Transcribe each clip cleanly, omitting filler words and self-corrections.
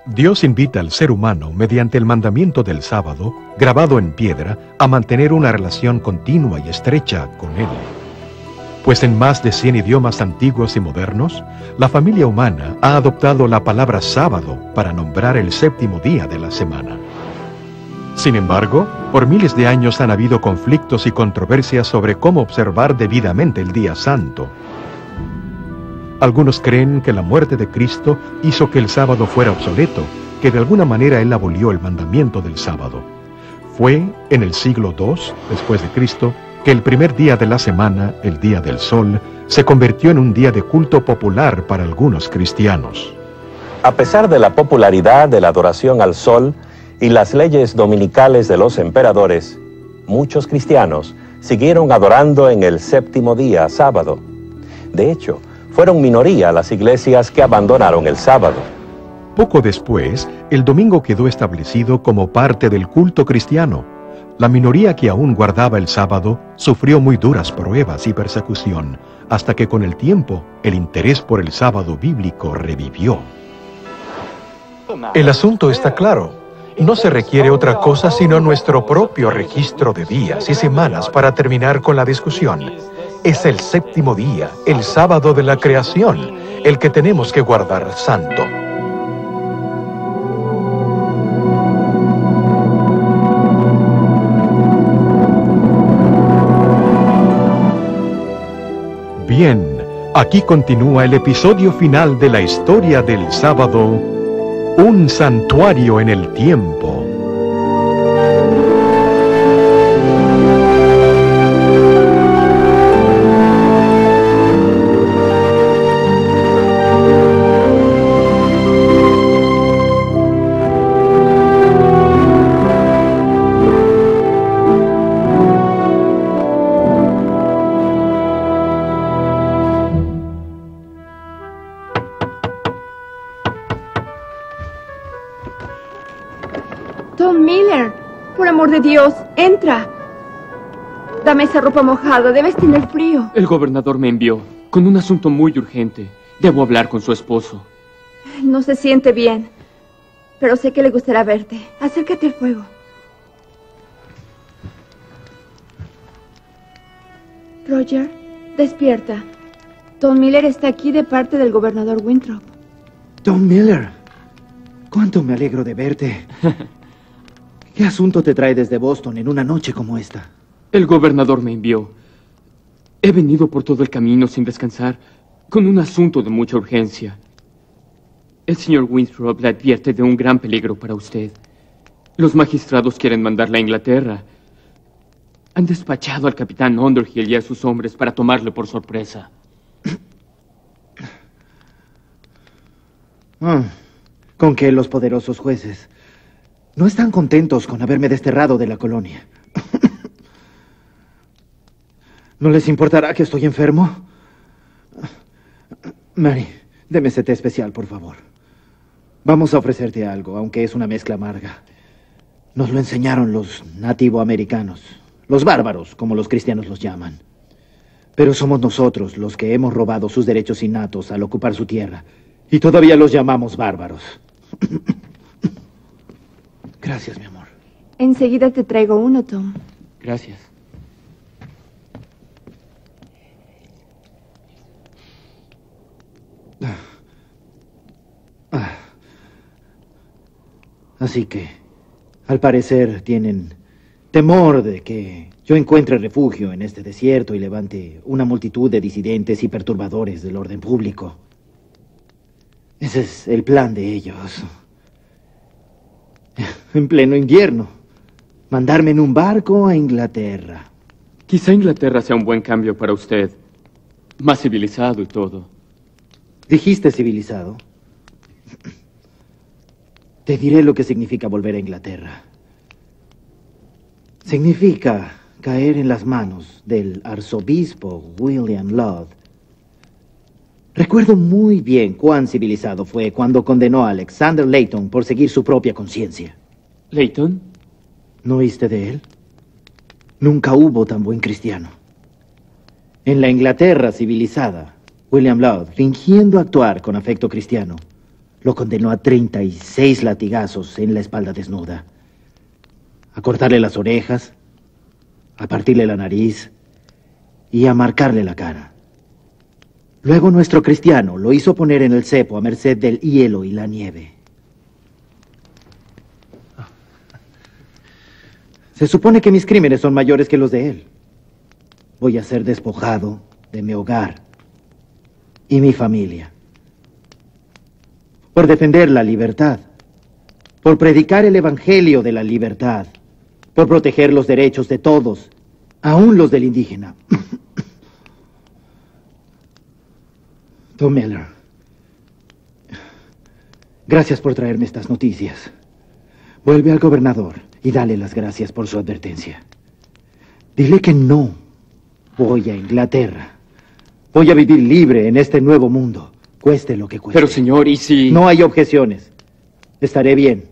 Dios invita al ser humano, mediante el mandamiento del sábado, grabado en piedra, a mantener una relación continua y estrecha con Él. Pues en más de 100 idiomas antiguos y modernos, la familia humana ha adoptado la palabra sábado para nombrar el séptimo día de la semana. Sin embargo, por miles de años han habido conflictos y controversias sobre cómo observar debidamente el día santo. Algunos creen que la muerte de Cristo hizo que el sábado fuera obsoleto, que de alguna manera Él abolió el mandamiento del sábado. Fue en el siglo II, después de Cristo, que el primer día de la semana, el día del sol, se convirtió en un día de culto popular para algunos cristianos. A pesar de la popularidad de la adoración al sol y las leyes dominicales de los emperadores, muchos cristianos siguieron adorando en el séptimo día, sábado. De hecho, fueron minoría las iglesias que abandonaron el sábado. Poco después, el domingo quedó establecido como parte del culto cristiano. La minoría que aún guardaba el sábado sufrió muy duras pruebas y persecución, hasta que con el tiempo el interés por el sábado bíblico revivió. El asunto está claro. No se requiere otra cosa sino nuestro propio registro de días y semanas para terminar con la discusión. Es el séptimo día, el sábado de la creación, el que tenemos que guardar santo. Bien, aquí continúa el episodio final de la historia del sábado, un santuario en el tiempo. Tom Miller, por amor de Dios, entra. Dame esa ropa mojada, debes tener frío. El gobernador me envió con un asunto muy urgente. Debo hablar con su esposo. No se siente bien, pero sé que le gustará verte. Acércate al fuego. Roger, despierta. Tom Miller está aquí de parte del gobernador Winthrop. Tom Miller, cuánto me alegro de verte. ¿Qué asunto te trae desde Boston en una noche como esta? El gobernador me envió. He venido por todo el camino sin descansar, con un asunto de mucha urgencia. El señor Winthrop le advierte de un gran peligro para usted. Los magistrados quieren mandarla a Inglaterra. Han despachado al capitán Underhill y a sus hombres para tomarle por sorpresa. Con que los poderosos jueces no están contentos con haberme desterrado de la colonia. ¿No les importará que estoy enfermo? Mary, deme ese té especial, por favor. Vamos a ofrecerte algo, aunque es una mezcla amarga. Nos lo enseñaron los nativoamericanos, los bárbaros, como los cristianos los llaman. Pero somos nosotros los que hemos robado sus derechos innatos al ocupar su tierra, y todavía los llamamos bárbaros. Gracias, mi amor. Enseguida te traigo uno, Tom. Gracias. Así que, al parecer, tienen temor de que yo encuentre refugio en este desierto y levante una multitud de disidentes y perturbadores del orden público. Ese es el plan de ellos. En pleno invierno, mandarme en un barco a Inglaterra. Quizá Inglaterra sea un buen cambio para usted. Más civilizado y todo. ¿Dijiste civilizado? Te diré lo que significa volver a Inglaterra. Significa caer en las manos del arzobispo William Laud. Recuerdo muy bien cuán civilizado fue cuando condenó a Alexander Layton por seguir su propia conciencia. ¿Layton? ¿No oíste de él? Nunca hubo tan buen cristiano. En la Inglaterra civilizada, William Laud, fingiendo actuar con afecto cristiano, lo condenó a 36 latigazos en la espalda desnuda, a cortarle las orejas, a partirle la nariz y a marcarle la cara. Luego nuestro cristiano lo hizo poner en el cepo a merced del hielo y la nieve. Se supone que mis crímenes son mayores que los de él. Voy a ser despojado de mi hogar y mi familia. Por defender la libertad, por predicar el evangelio de la libertad, por proteger los derechos de todos, aún los del indígena. Tom Miller, gracias por traerme estas noticias. Vuelve al gobernador y dale las gracias por su advertencia. Dile que no voy a Inglaterra. Voy a vivir libre en este nuevo mundo, cueste lo que cueste. Pero, señor, ¿y si...? No hay objeciones. Estaré bien.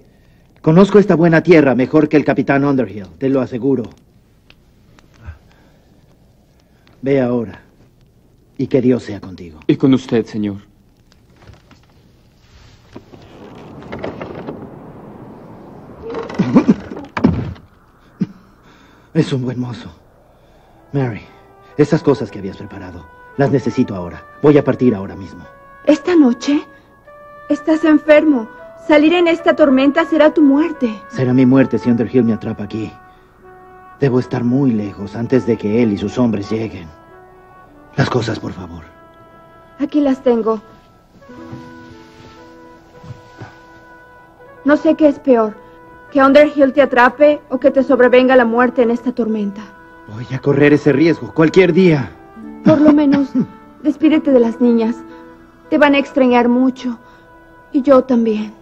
Conozco esta buena tierra mejor que el capitán Underhill, te lo aseguro. Ve ahora. Y que Dios sea contigo. Y con usted, señor. Es un buen mozo. Mary, esas cosas que habías preparado, las necesito ahora. Voy a partir ahora mismo. ¿Esta noche? Estás enfermo. Salir en esta tormenta será tu muerte. Será mi muerte si Underhill me atrapa aquí. Debo estar muy lejos antes de que él y sus hombres lleguen. Las cosas, por favor. Aquí las tengo. No sé qué es peor, que Underhill te atrape o que te sobrevenga la muerte en esta tormenta. Voy a correr ese riesgo cualquier día. Por lo menos, despídete de las niñas. Te van a extrañar mucho. Y yo también.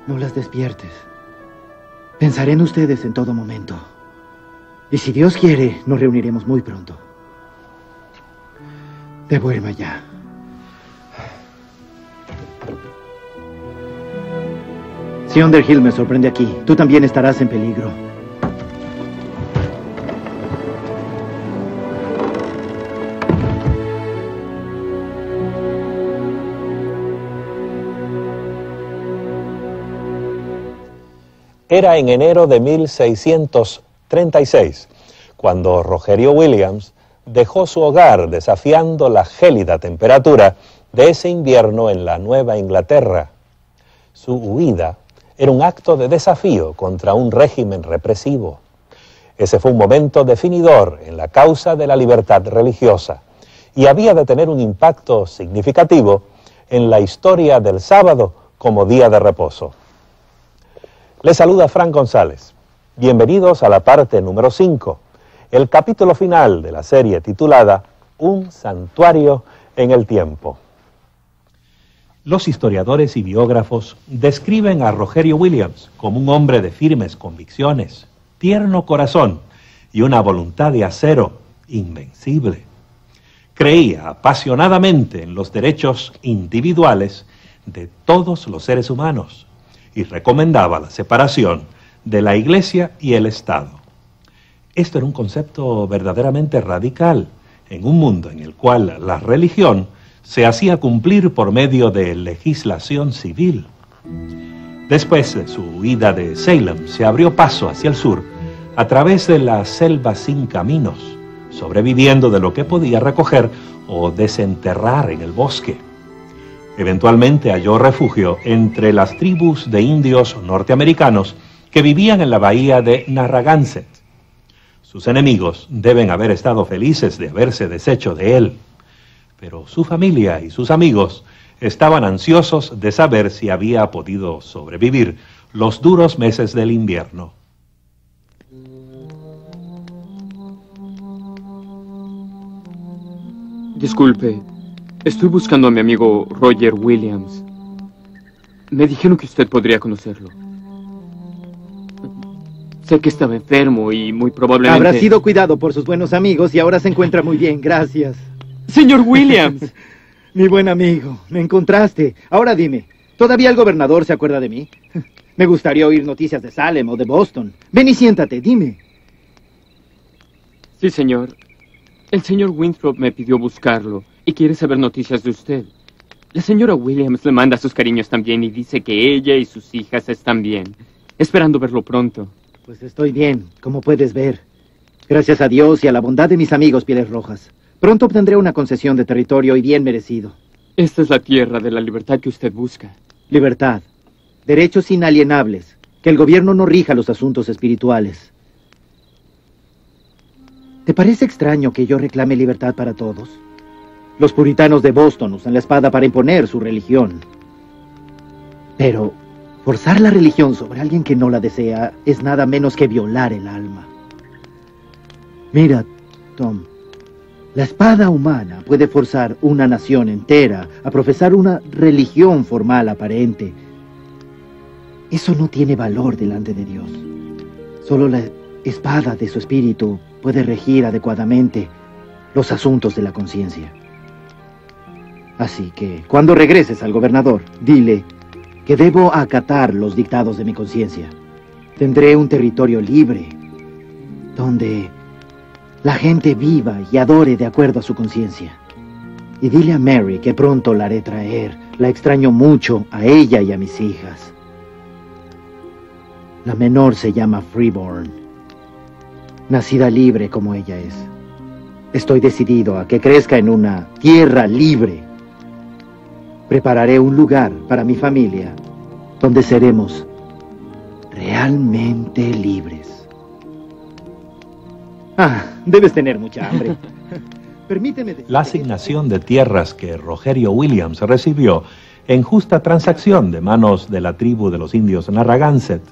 No las despiertes. Pensaré en ustedes en todo momento. Y si Dios quiere, nos reuniremos muy pronto. Debo irme ya. Si Underhill me sorprende aquí, tú también estarás en peligro. Era en enero de 1636, cuando Rogerio Williams dejó su hogar desafiando la gélida temperatura de ese invierno en la Nueva Inglaterra. Su huida era un acto de desafío contra un régimen represivo. Ese fue un momento definidor en la causa de la libertad religiosa y había de tener un impacto significativo en la historia del sábado como día de reposo. Les saluda Frank González. Bienvenidos a la parte número 5, el capítulo final de la serie titulada Un santuario en el tiempo. Los historiadores y biógrafos describen a Rogerio Williams como un hombre de firmes convicciones, tierno corazón y una voluntad de acero invencible. Creía apasionadamente en los derechos individuales de todos los seres humanos y recomendaba la separación de la Iglesia y el Estado. Esto era un concepto verdaderamente radical en un mundo en el cual la religión se hacía cumplir por medio de legislación civil. Después de su huida de Salem, se abrió paso hacia el sur a través de la selva sin caminos, sobreviviendo de lo que podía recoger o desenterrar en el bosque. Eventualmente halló refugio entre las tribus de indios norteamericanos que vivían en la bahía de Narragansett. Sus enemigos deben haber estado felices de haberse deshecho de él, pero su familia y sus amigos estaban ansiosos de saber si había podido sobrevivir los duros meses del invierno. Disculpe, estoy buscando a mi amigo Roger Williams. Me dijeron que usted podría conocerlo. Sé que estaba enfermo y muy probablemente... Habrá sido cuidado por sus buenos amigos y ahora se encuentra muy bien, gracias. ¡Señor Williams! Mi buen amigo, me encontraste. Ahora dime, ¿todavía el gobernador se acuerda de mí? Me gustaría oír noticias de Salem o de Boston. Ven y siéntate, dime. Sí, señor. El señor Winthrop me pidió buscarlo y quiere saber noticias de usted. La señora Williams le manda sus cariños también y dice que ella y sus hijas están bien. Esperando verlo pronto. Pues estoy bien, como puedes ver. Gracias a Dios y a la bondad de mis amigos Pieles Rojas. Pronto obtendré una concesión de territorio y bien merecido. Esta es la tierra de la libertad que usted busca. Libertad. Derechos inalienables. Que el gobierno no rija los asuntos espirituales. ¿Te parece extraño que yo reclame libertad para todos? Los puritanos de Boston usan la espada para imponer su religión. Pero forzar la religión sobre alguien que no la desea es nada menos que violar el alma. Mira, Tom, la espada humana puede forzar una nación entera a profesar una religión formal aparente. Eso no tiene valor delante de Dios. Solo la espada de su espíritu puede regir adecuadamente los asuntos de la conciencia. Así que, cuando regreses al gobernador, dile que debo acatar los dictados de mi conciencia. Tendré un territorio libre, donde la gente viva y adore de acuerdo a su conciencia. Y dile a Mary que pronto la haré traer. La extraño mucho a ella y a mis hijas. La menor se llama Freeborn, nacida libre como ella es. Estoy decidido a que crezca en una tierra libre. Prepararé un lugar para mi familia donde seremos realmente libres. Debes tener mucha hambre. Permíteme decir. La asignación de tierras que Rogerio Williams recibió en justa transacción de manos de la tribu de los indios Narragansett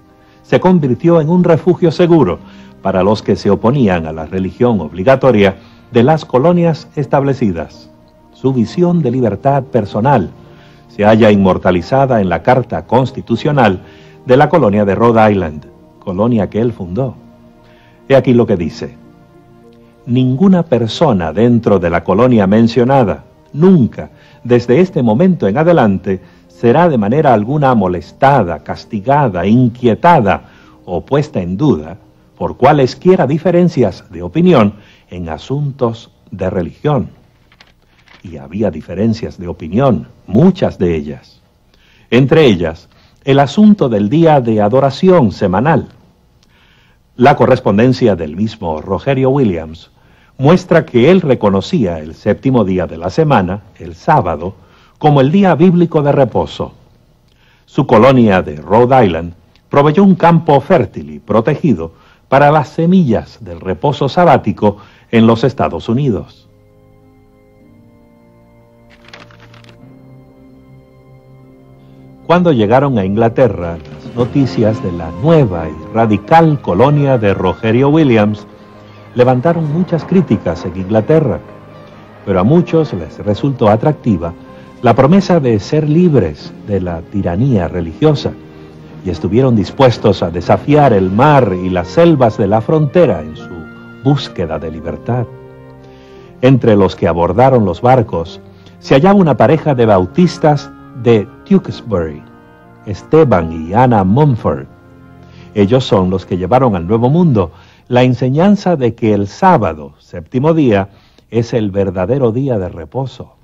se convirtió en un refugio seguro para los que se oponían a la religión obligatoria de las colonias establecidas. Su visión de libertad personal se halla inmortalizada en la Carta Constitucional de la colonia de Rhode Island, colonia que él fundó. He aquí lo que dice: ninguna persona dentro de la colonia mencionada, nunca, desde este momento en adelante, será de manera alguna molestada, castigada, inquietada o puesta en duda por cualesquiera diferencias de opinión en asuntos de religión. Y había diferencias de opinión, muchas de ellas. Entre ellas, el asunto del día de adoración semanal. La correspondencia del mismo Rogerio Williams muestra que él reconocía el séptimo día de la semana, el sábado, como el día bíblico de reposo. Su colonia de Rhode Island proveyó un campo fértil y protegido para las semillas del reposo sabático en los Estados Unidos. Cuando llegaron a Inglaterra las noticias de la nueva y radical colonia de Rogerio Williams, levantaron muchas críticas en Inglaterra, pero a muchos les resultó atractiva la promesa de ser libres de la tiranía religiosa, y estuvieron dispuestos a desafiar el mar y las selvas de la frontera en su búsqueda de libertad. Entre los que abordaron los barcos se hallaba una pareja de bautistas de Tewkesbury, Esteban y Anna Mumford. Ellos son los que llevaron al Nuevo Mundo la enseñanza de que el sábado, séptimo día, es el verdadero día de reposo.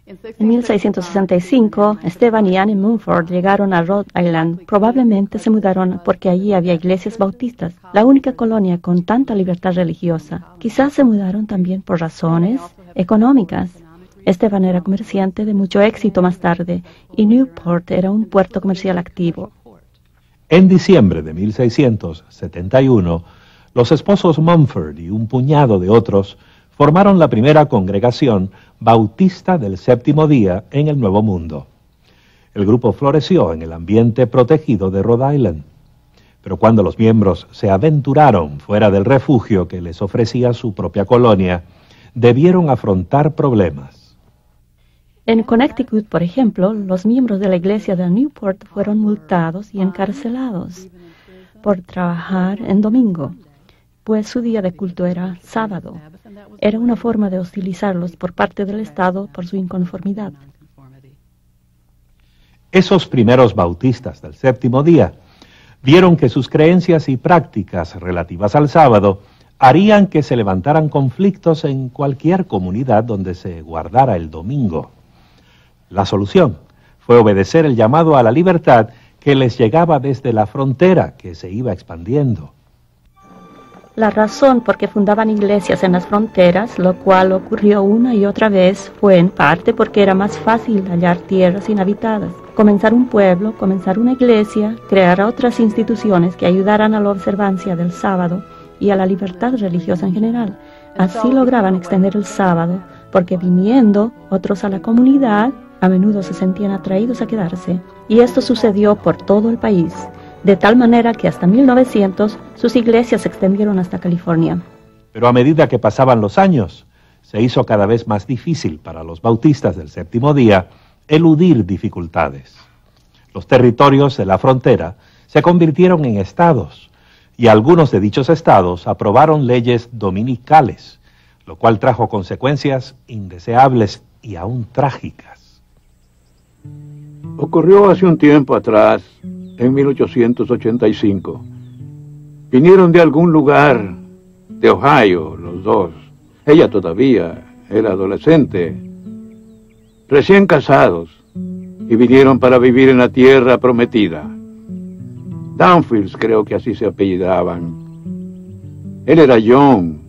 En 1665, Esteban y Anne Mumford llegaron a Rhode Island. Probablemente se mudaron porque allí había iglesias bautistas, la única colonia con tanta libertad religiosa. Quizás se mudaron también por razones económicas. Esteban era comerciante de mucho éxito más tarde, y Newport era un puerto comercial activo. En diciembre de 1671, los esposos Mumford y un puñado de otros formaron la primera congregación bautista del séptimo día en el Nuevo Mundo. El grupo floreció en el ambiente protegido de Rhode Island, pero cuando los miembros se aventuraron fuera del refugio que les ofrecía su propia colonia, debieron afrontar problemas. En Connecticut, por ejemplo, los miembros de la iglesia de Newport fueron multados y encarcelados por trabajar en domingo, pues su día de culto era sábado. Era una forma de hostilizarlos por parte del Estado por su inconformidad. Esos primeros bautistas del séptimo día vieron que sus creencias y prácticas relativas al sábado harían que se levantaran conflictos en cualquier comunidad donde se guardara el domingo. La solución fue obedecer el llamado a la libertad que les llegaba desde la frontera que se iba expandiendo. La razón por qué fundaban iglesias en las fronteras, lo cual ocurrió una y otra vez, fue en parte porque era más fácil hallar tierras inhabitadas, comenzar un pueblo, comenzar una iglesia, crear otras instituciones que ayudaran a la observancia del sábado y a la libertad religiosa en general. Así lograban extender el sábado, porque viniendo otros a la comunidad, a menudo se sentían atraídos a quedarse. Y esto sucedió por todo el país, de tal manera que hasta 1900 sus iglesias se extendieron hasta California. Pero a medida que pasaban los años, se hizo cada vez más difícil para los bautistas del séptimo día eludir dificultades. Los territorios de la frontera se convirtieron en estados, y algunos de dichos estados aprobaron leyes dominicales, lo cual trajo consecuencias indeseables y aún trágicas. Ocurrió hace un tiempo atrás, en 1885. Vinieron de algún lugar de Ohio, los dos. Ella todavía era adolescente, recién casados, y vinieron para vivir en la tierra prometida. Downfields, creo que así se apellidaban. Él era John.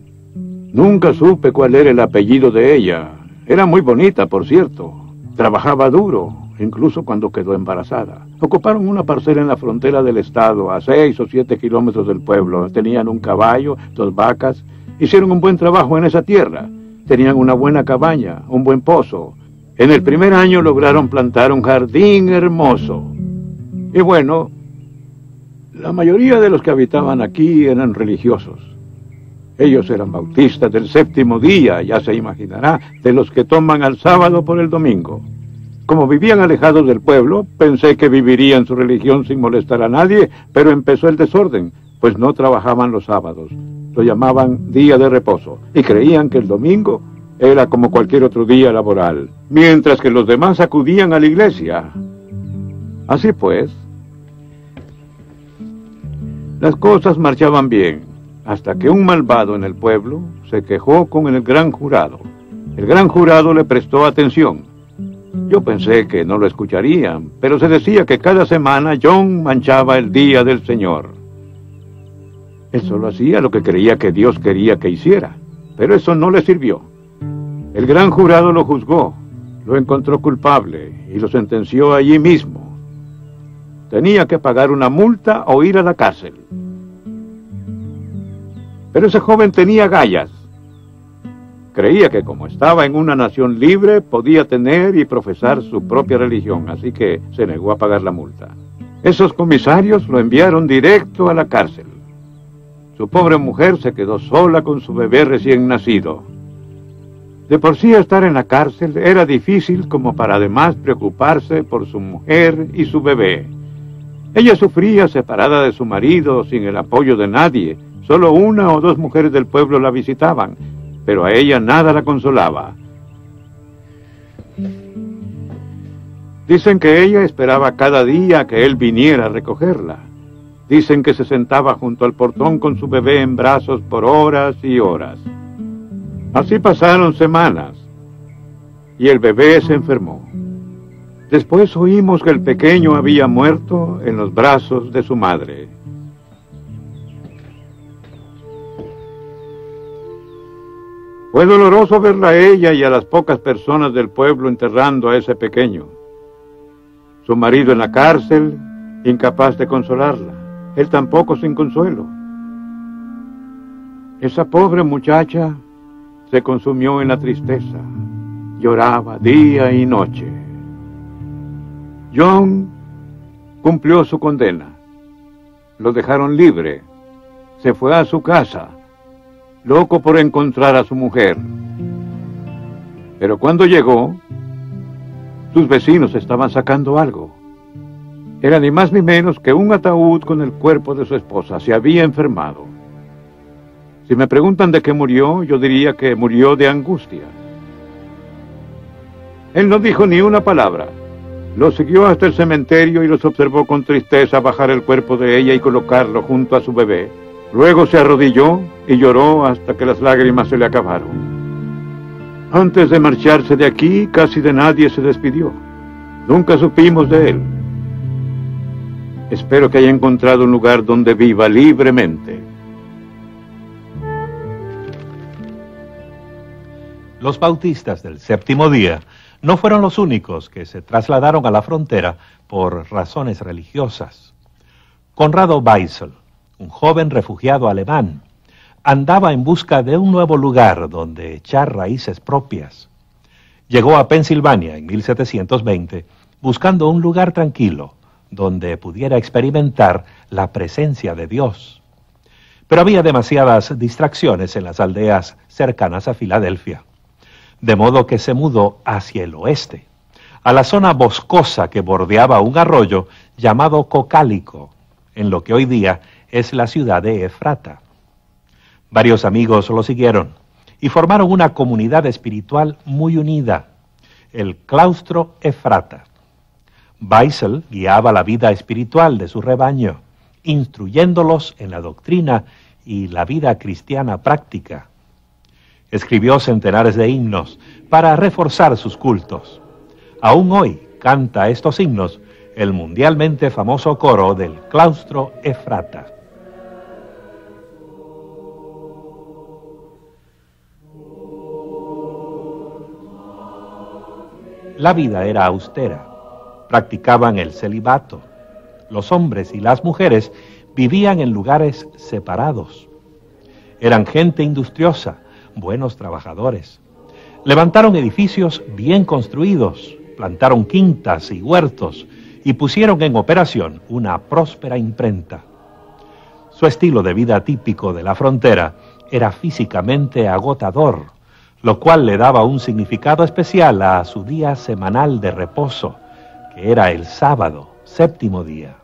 Nunca supe cuál era el apellido de ella. Era muy bonita, por cierto. Trabajaba duro, incluso cuando quedó embarazada. Ocuparon una parcela en la frontera del estado, a 6 o 7 kilómetros del pueblo. Tenían un caballo, 2 vacas. Hicieron un buen trabajo en esa tierra. Tenían una buena cabaña, un buen pozo. En el primer año lograron plantar un jardín hermoso. Y bueno, la mayoría de los que habitaban aquí eran religiosos. Ellos eran bautistas del séptimo día, ya se imaginará, de los que toman al sábado por el domingo. Como vivían alejados del pueblo, pensé que vivirían su religión sin molestar a nadie, pero empezó el desorden, pues no trabajaban los sábados. Lo llamaban día de reposo, y creían que el domingo era como cualquier otro día laboral, mientras que los demás acudían a la iglesia. Así pues, las cosas marchaban bien, hasta que un malvado en el pueblo se quejó con el gran jurado. El gran jurado le prestó atención. Yo pensé que no lo escucharían, pero se decía que cada semana John manchaba el día del Señor. Él solo hacía lo que creía que Dios quería que hiciera, pero eso no le sirvió. El gran jurado lo juzgó, lo encontró culpable y lo sentenció allí mismo. Tenía que pagar una multa o ir a la cárcel. Pero ese joven tenía agallas. Creía que como estaba en una nación libre, podía tener y profesar su propia religión, así que se negó a pagar la multa. Esos comisarios lo enviaron directo a la cárcel. Su pobre mujer se quedó sola con su bebé recién nacido. De por sí estar en la cárcel era difícil como para además preocuparse por su mujer y su bebé. Ella sufría separada de su marido, sin el apoyo de nadie. Solo 1 o 2 mujeres del pueblo la visitaban, pero a ella nada la consolaba. Dicen que ella esperaba cada día que él viniera a recogerla. Dicen que se sentaba junto al portón con su bebé en brazos por horas y horas. Así pasaron semanas, y el bebé se enfermó. Después oímos que el pequeño había muerto en los brazos de su madre. Fue doloroso verla a ella y a las pocas personas del pueblo enterrando a ese pequeño. Su marido en la cárcel, incapaz de consolarla. Él tampoco sin consuelo. Esa pobre muchacha se consumió en la tristeza. Lloraba día y noche. John cumplió su condena. Lo dejaron libre. Se fue a su casa, loco por encontrar a su mujer. Pero cuando llegó, sus vecinos estaban sacando algo. Era ni más ni menos que un ataúd con el cuerpo de su esposa. Se había enfermado. Si me preguntan de qué murió, yo diría que murió de angustia. Él no dijo ni una palabra. Los siguió hasta el cementerio y los observó con tristeza bajar el cuerpo de ella y colocarlo junto a su bebé. Luego se arrodilló y lloró hasta que las lágrimas se le acabaron. Antes de marcharse de aquí, casi de nadie se despidió. Nunca supimos de él. Espero que haya encontrado un lugar donde viva libremente. Los bautistas del séptimo día no fueron los únicos que se trasladaron a la frontera por razones religiosas. Conrado Weissel, un joven refugiado alemán, andaba en busca de un nuevo lugar donde echar raíces propias. Llegó a Pensilvania en 1720 buscando un lugar tranquilo donde pudiera experimentar la presencia de Dios. Pero había demasiadas distracciones en las aldeas cercanas a Filadelfia, de modo que se mudó hacia el oeste, a la zona boscosa que bordeaba un arroyo llamado Cocalico, en lo que hoy día es la ciudad de Efrata. Varios amigos lo siguieron y formaron una comunidad espiritual muy unida, el Claustro Efrata. Weissel guiaba la vida espiritual de su rebaño, instruyéndolos en la doctrina y la vida cristiana práctica. Escribió centenares de himnos para reforzar sus cultos. Aún hoy canta estos himnos el mundialmente famoso coro del Claustro Efrata. La vida era austera. Practicaban el celibato. Los hombres y las mujeres vivían en lugares separados. Eran gente industriosa, buenos trabajadores. Levantaron edificios bien construidos, plantaron quintas y huertos y pusieron en operación una próspera imprenta. Su estilo de vida típico de la frontera era físicamente agotador, lo cual le daba un significado especial a su día semanal de reposo, que era el sábado, séptimo día.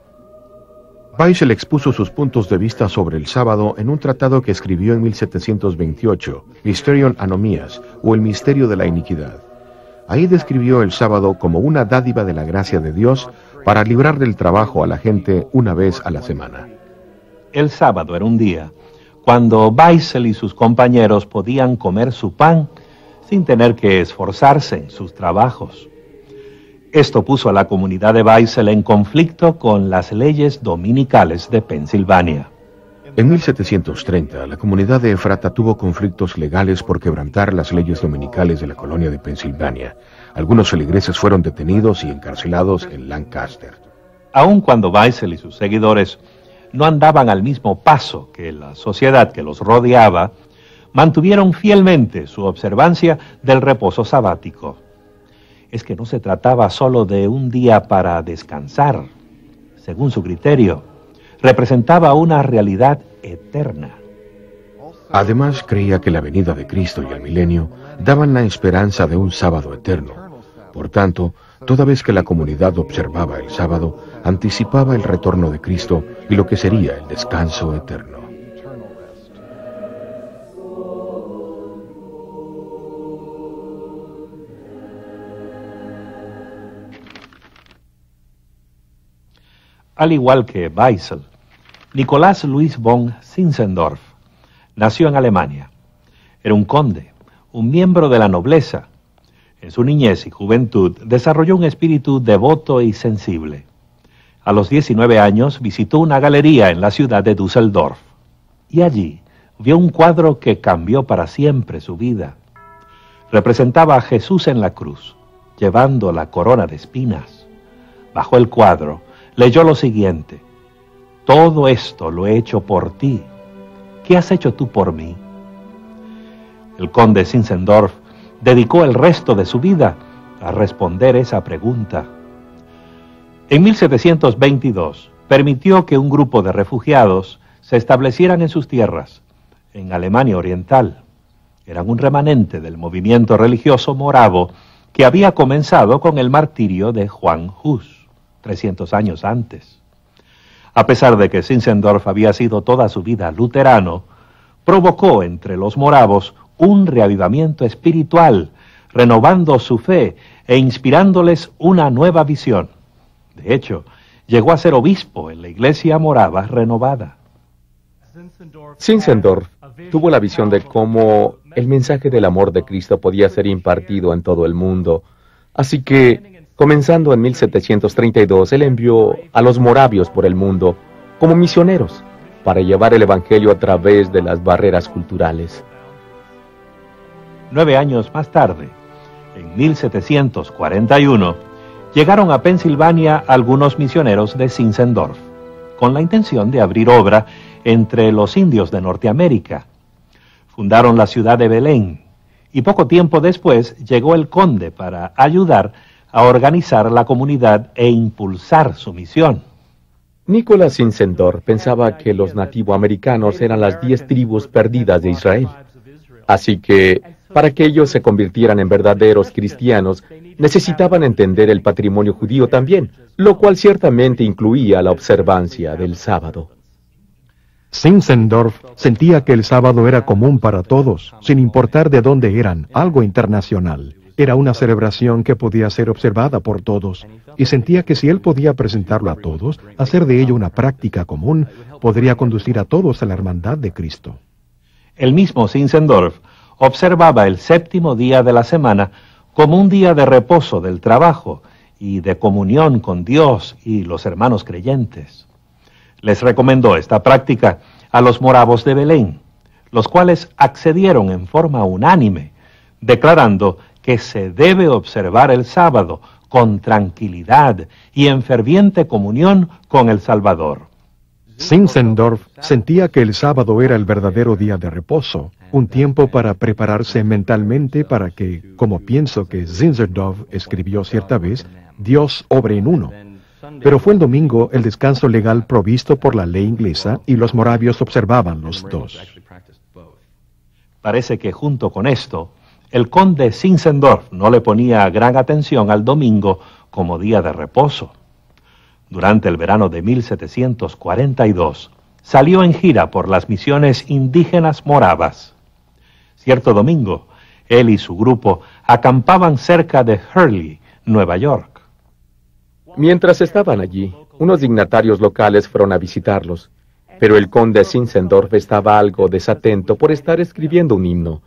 Weissel expuso sus puntos de vista sobre el sábado en un tratado que escribió en 1728, Mysterion Anomias, o el misterio de la iniquidad. Ahí describió el sábado como una dádiva de la gracia de Dios para librar del trabajo a la gente una vez a la semana. El sábado era un día cuando Weissel y sus compañeros podían comer su pan sin tener que esforzarse en sus trabajos. Esto puso a la comunidad de Weissel en conflicto con las leyes dominicales de Pensilvania. En 1730, la comunidad de Efrata tuvo conflictos legales por quebrantar las leyes dominicales de la colonia de Pensilvania. Algunos feligreses fueron detenidos y encarcelados en Lancaster. Aun cuando Weissel y sus seguidores no andaban al mismo paso que la sociedad que los rodeaba, mantuvieron fielmente su observancia del reposo sabático. Es que no se trataba solo de un día para descansar. Según su criterio, representaba una realidad eterna. Además, creía que la venida de Cristo y el milenio daban la esperanza de un sábado eterno. Por tanto, toda vez que la comunidad observaba el sábado, anticipaba el retorno de Cristo y lo que sería el descanso eterno. Al igual que Weissel, Nicolás Luis von Zinzendorf nació en Alemania. Era un conde, un miembro de la nobleza. En su niñez y juventud desarrolló un espíritu devoto y sensible. A los 19 años visitó una galería en la ciudad de Düsseldorf y allí vio un cuadro que cambió para siempre su vida. Representaba a Jesús en la cruz, llevando la corona de espinas. Bajo el cuadro leyó lo siguiente: todo esto lo he hecho por ti. ¿Qué has hecho tú por mí? El conde Zinzendorf dedicó el resto de su vida a responder esa pregunta. En 1722 permitió que un grupo de refugiados se establecieran en sus tierras, en Alemania Oriental. Eran un remanente del movimiento religioso moravo que había comenzado con el martirio de Juan Hus, 300 años antes. A pesar de que Zinzendorf había sido toda su vida luterano, provocó entre los moravos un reavivamiento espiritual, renovando su fe e inspirándoles una nueva visión. De hecho, llegó a ser obispo en la iglesia morava renovada. Zinzendorf tuvo la visión de cómo el mensaje del amor de Cristo podía ser impartido en todo el mundo. Así que Comenzando en 1732, él envió a los moravios por el mundo como misioneros para llevar el evangelio a través de las barreras culturales. 9 años más tarde, en 1741, llegaron a Pensilvania algunos misioneros de Zinzendorf, con la intención de abrir obra entre los indios de Norteamérica. Fundaron la ciudad de Belén, y poco tiempo después llegó el conde para ayudar a organizar la comunidad e impulsar su misión. Nicolás Zinzendorf pensaba que los nativoamericanos eran las 10 tribus perdidas de Israel. Así que, para que ellos se convirtieran en verdaderos cristianos, necesitaban entender el patrimonio judío también, lo cual ciertamente incluía la observancia del sábado. Zinzendorf sentía que el sábado era común para todos, sin importar de dónde eran, algo internacional. Era una celebración que podía ser observada por todos, y sentía que si él podía presentarlo a todos, hacer de ello una práctica común, podría conducir a todos a la hermandad de Cristo. El mismo Zinzendorf observaba el séptimo día de la semana como un día de reposo del trabajo y de comunión con Dios y los hermanos creyentes. Les recomendó esta práctica a los moravos de Belén, los cuales accedieron en forma unánime, declarando que se debe observar el sábado con tranquilidad y en ferviente comunión con el Salvador. Zinzendorf sentía que el sábado era el verdadero día de reposo, un tiempo para prepararse mentalmente para que, como pienso que Zinzendorf escribió cierta vez, Dios obre en uno. Pero fue el domingo el descanso legal provisto por la ley inglesa y los moravios observaban los dos. Parece que junto con esto, el conde Zinzendorf no le ponía gran atención al domingo como día de reposo. Durante el verano de 1742, salió en gira por las misiones indígenas moravas. Cierto domingo, él y su grupo acampaban cerca de Hurley, Nueva York. Mientras estaban allí, unos dignatarios locales fueron a visitarlos, pero el conde Zinzendorf estaba algo desatento por estar escribiendo un himno.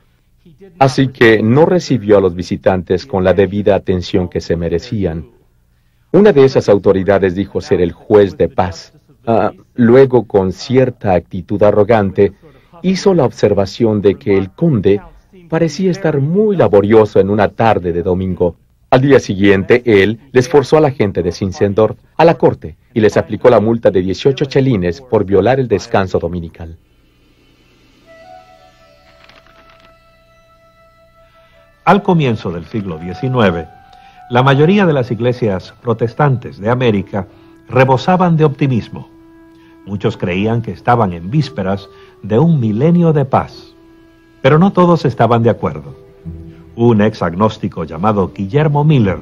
Así que no recibió a los visitantes con la debida atención que se merecían. Una de esas autoridades dijo ser el juez de paz. Luego, con cierta actitud arrogante, hizo la observación de que el conde parecía estar muy laborioso en una tarde de domingo. Al día siguiente, él les forzó a la gente de Zinzendorf a la corte y les aplicó la multa de 18 chelines por violar el descanso dominical. Al comienzo del siglo XIX, la mayoría de las iglesias protestantes de América rebosaban de optimismo. Muchos creían que estaban en vísperas de un milenio de paz, pero no todos estaban de acuerdo. Un ex agnóstico llamado Guillermo Miller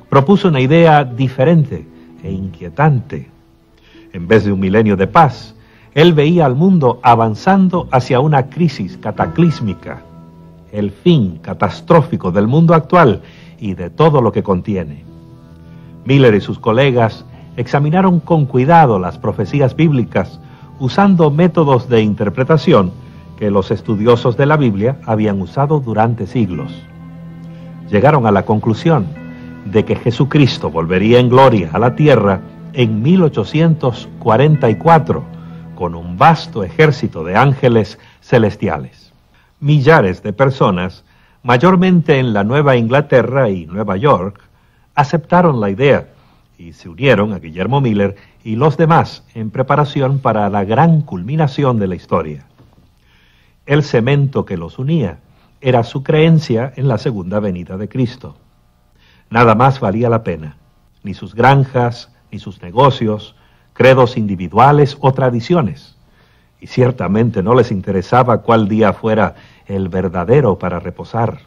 propuso una idea diferente e inquietante. En vez de un milenio de paz, él veía al mundo avanzando hacia una crisis cataclísmica, el fin catastrófico del mundo actual y de todo lo que contiene. Miller y sus colegas examinaron con cuidado las profecías bíblicas usando métodos de interpretación que los estudiosos de la Biblia habían usado durante siglos. Llegaron a la conclusión de que Jesucristo volvería en gloria a la tierra en 1844 con un vasto ejército de ángeles celestiales. Millares de personas, mayormente en la Nueva Inglaterra y Nueva York, aceptaron la idea y se unieron a Guillermo Miller y los demás en preparación para la gran culminación de la historia. El cemento que los unía era su creencia en la segunda venida de Cristo. Nada más valía la pena, ni sus granjas, ni sus negocios, credos individuales o tradiciones. Y ciertamente no les interesaba cuál día fuera el verdadero para reposar.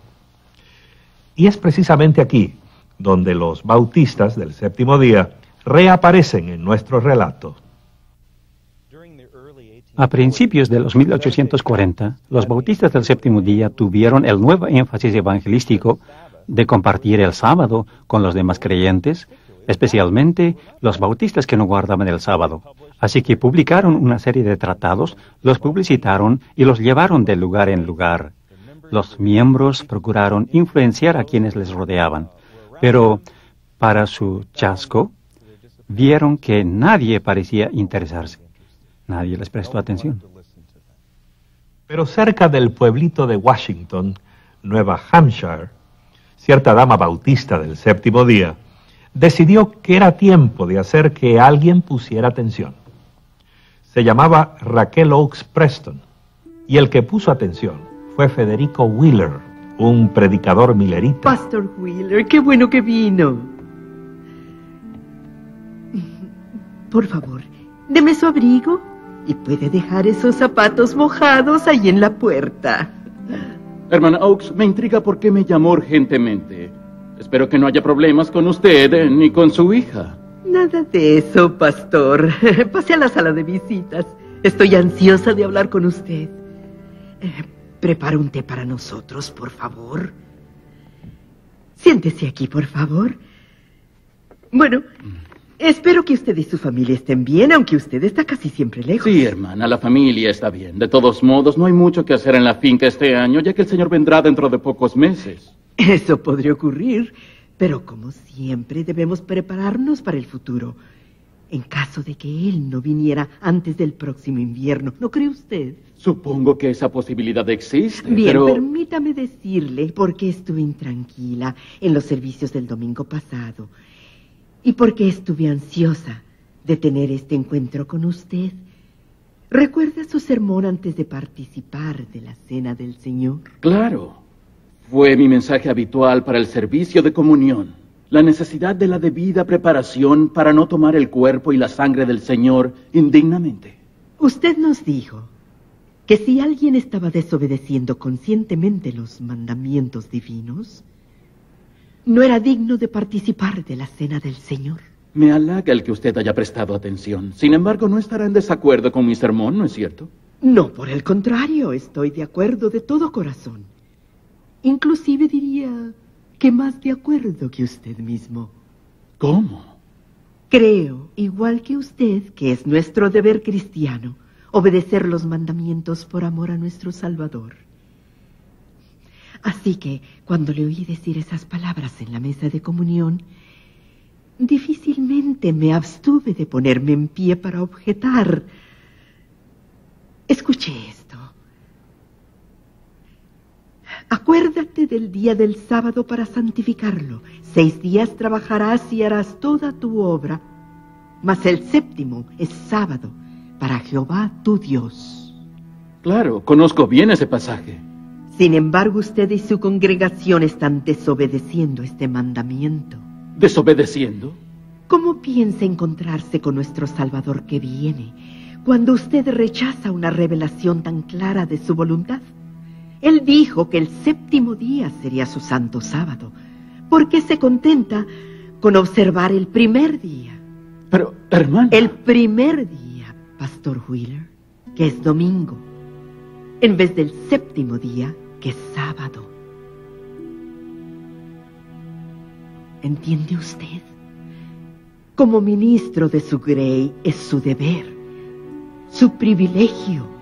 Y es precisamente aquí donde los bautistas del séptimo día reaparecen en nuestro relato. A principios de los 1840, los bautistas del séptimo día tuvieron el nuevo énfasis evangelístico de compartir el sábado con los demás creyentes, especialmente los bautistas que no guardaban el sábado. Así que publicaron una serie de tratados, los publicitaron y los llevaron de lugar en lugar. Los miembros procuraron influenciar a quienes les rodeaban. Pero para su chasco, vieron que nadie parecía interesarse. Nadie les prestó atención. Pero cerca del pueblito de Washington, Nueva Hampshire, cierta dama bautista del séptimo día decidió que era tiempo de hacer que alguien pusiera atención. Se llamaba Raquel Oakes Preston, y el que puso atención fue Federico Wheeler, un predicador millerita. Pastor Wheeler, qué bueno que vino. Por favor, deme su abrigo y puede dejar esos zapatos mojados ahí en la puerta. Hermana Oakes, me intriga por qué me llamó urgentemente. Espero que no haya problemas con usted ni con su hija. Nada de eso, pastor. Pase a la sala de visitas. Estoy ansiosa de hablar con usted. Prepara un té para nosotros, por favor. Siéntese aquí, por favor. Bueno, espero que usted y su familia estén bien, aunque usted está casi siempre lejos. Sí, hermana, la familia está bien. De todos modos, no hay mucho que hacer en la finca este año, ya que el señor vendrá dentro de pocos meses. Eso podría ocurrir, pero como siempre debemos prepararnos para el futuro. En caso de que él no viniera antes del próximo invierno, ¿no cree usted? Supongo que esa posibilidad existe, Bien, pero... permítame decirle por qué estuve intranquila en los servicios del domingo pasado y por qué estuve ansiosa de tener este encuentro con usted. ¿Recuerda su sermón antes de participar de la Cena del Señor? Claro. Fue mi mensaje habitual para el servicio de comunión. La necesidad de la debida preparación para no tomar el cuerpo y la sangre del Señor indignamente. Usted nos dijo que si alguien estaba desobedeciendo conscientemente los mandamientos divinos, no era digno de participar de la Cena del Señor. Me halaga el que usted haya prestado atención. Sin embargo, no estará en desacuerdo con mi sermón, ¿no es cierto? No, por el contrario, estoy de acuerdo de todo corazón. Inclusive diría que más de acuerdo que usted mismo. ¿Cómo? Creo, igual que usted, que es nuestro deber cristiano obedecer los mandamientos por amor a nuestro Salvador. Así que, cuando le oí decir esas palabras en la mesa de comunión, difícilmente me abstuve de ponerme en pie para objetar. Escuche esto. Acuérdate del día del sábado para santificarlo. 6 días trabajarás y harás toda tu obra, mas el séptimo es sábado para Jehová tu Dios. Claro, conozco bien ese pasaje. Sin embargo, usted y su congregación están desobedeciendo este mandamiento. ¿Desobedeciendo? ¿Cómo piensa encontrarse con nuestro Salvador que viene cuando usted rechaza una revelación tan clara de su voluntad? Él dijo que el séptimo día sería su santo sábado. ¿Por qué se contenta con observar el primer día? Pero, hermano... El primer día, Pastor Wheeler, que es domingo, en vez del séptimo día, que es sábado. ¿Entiende usted? Como ministro de su Grey es su deber, su privilegio,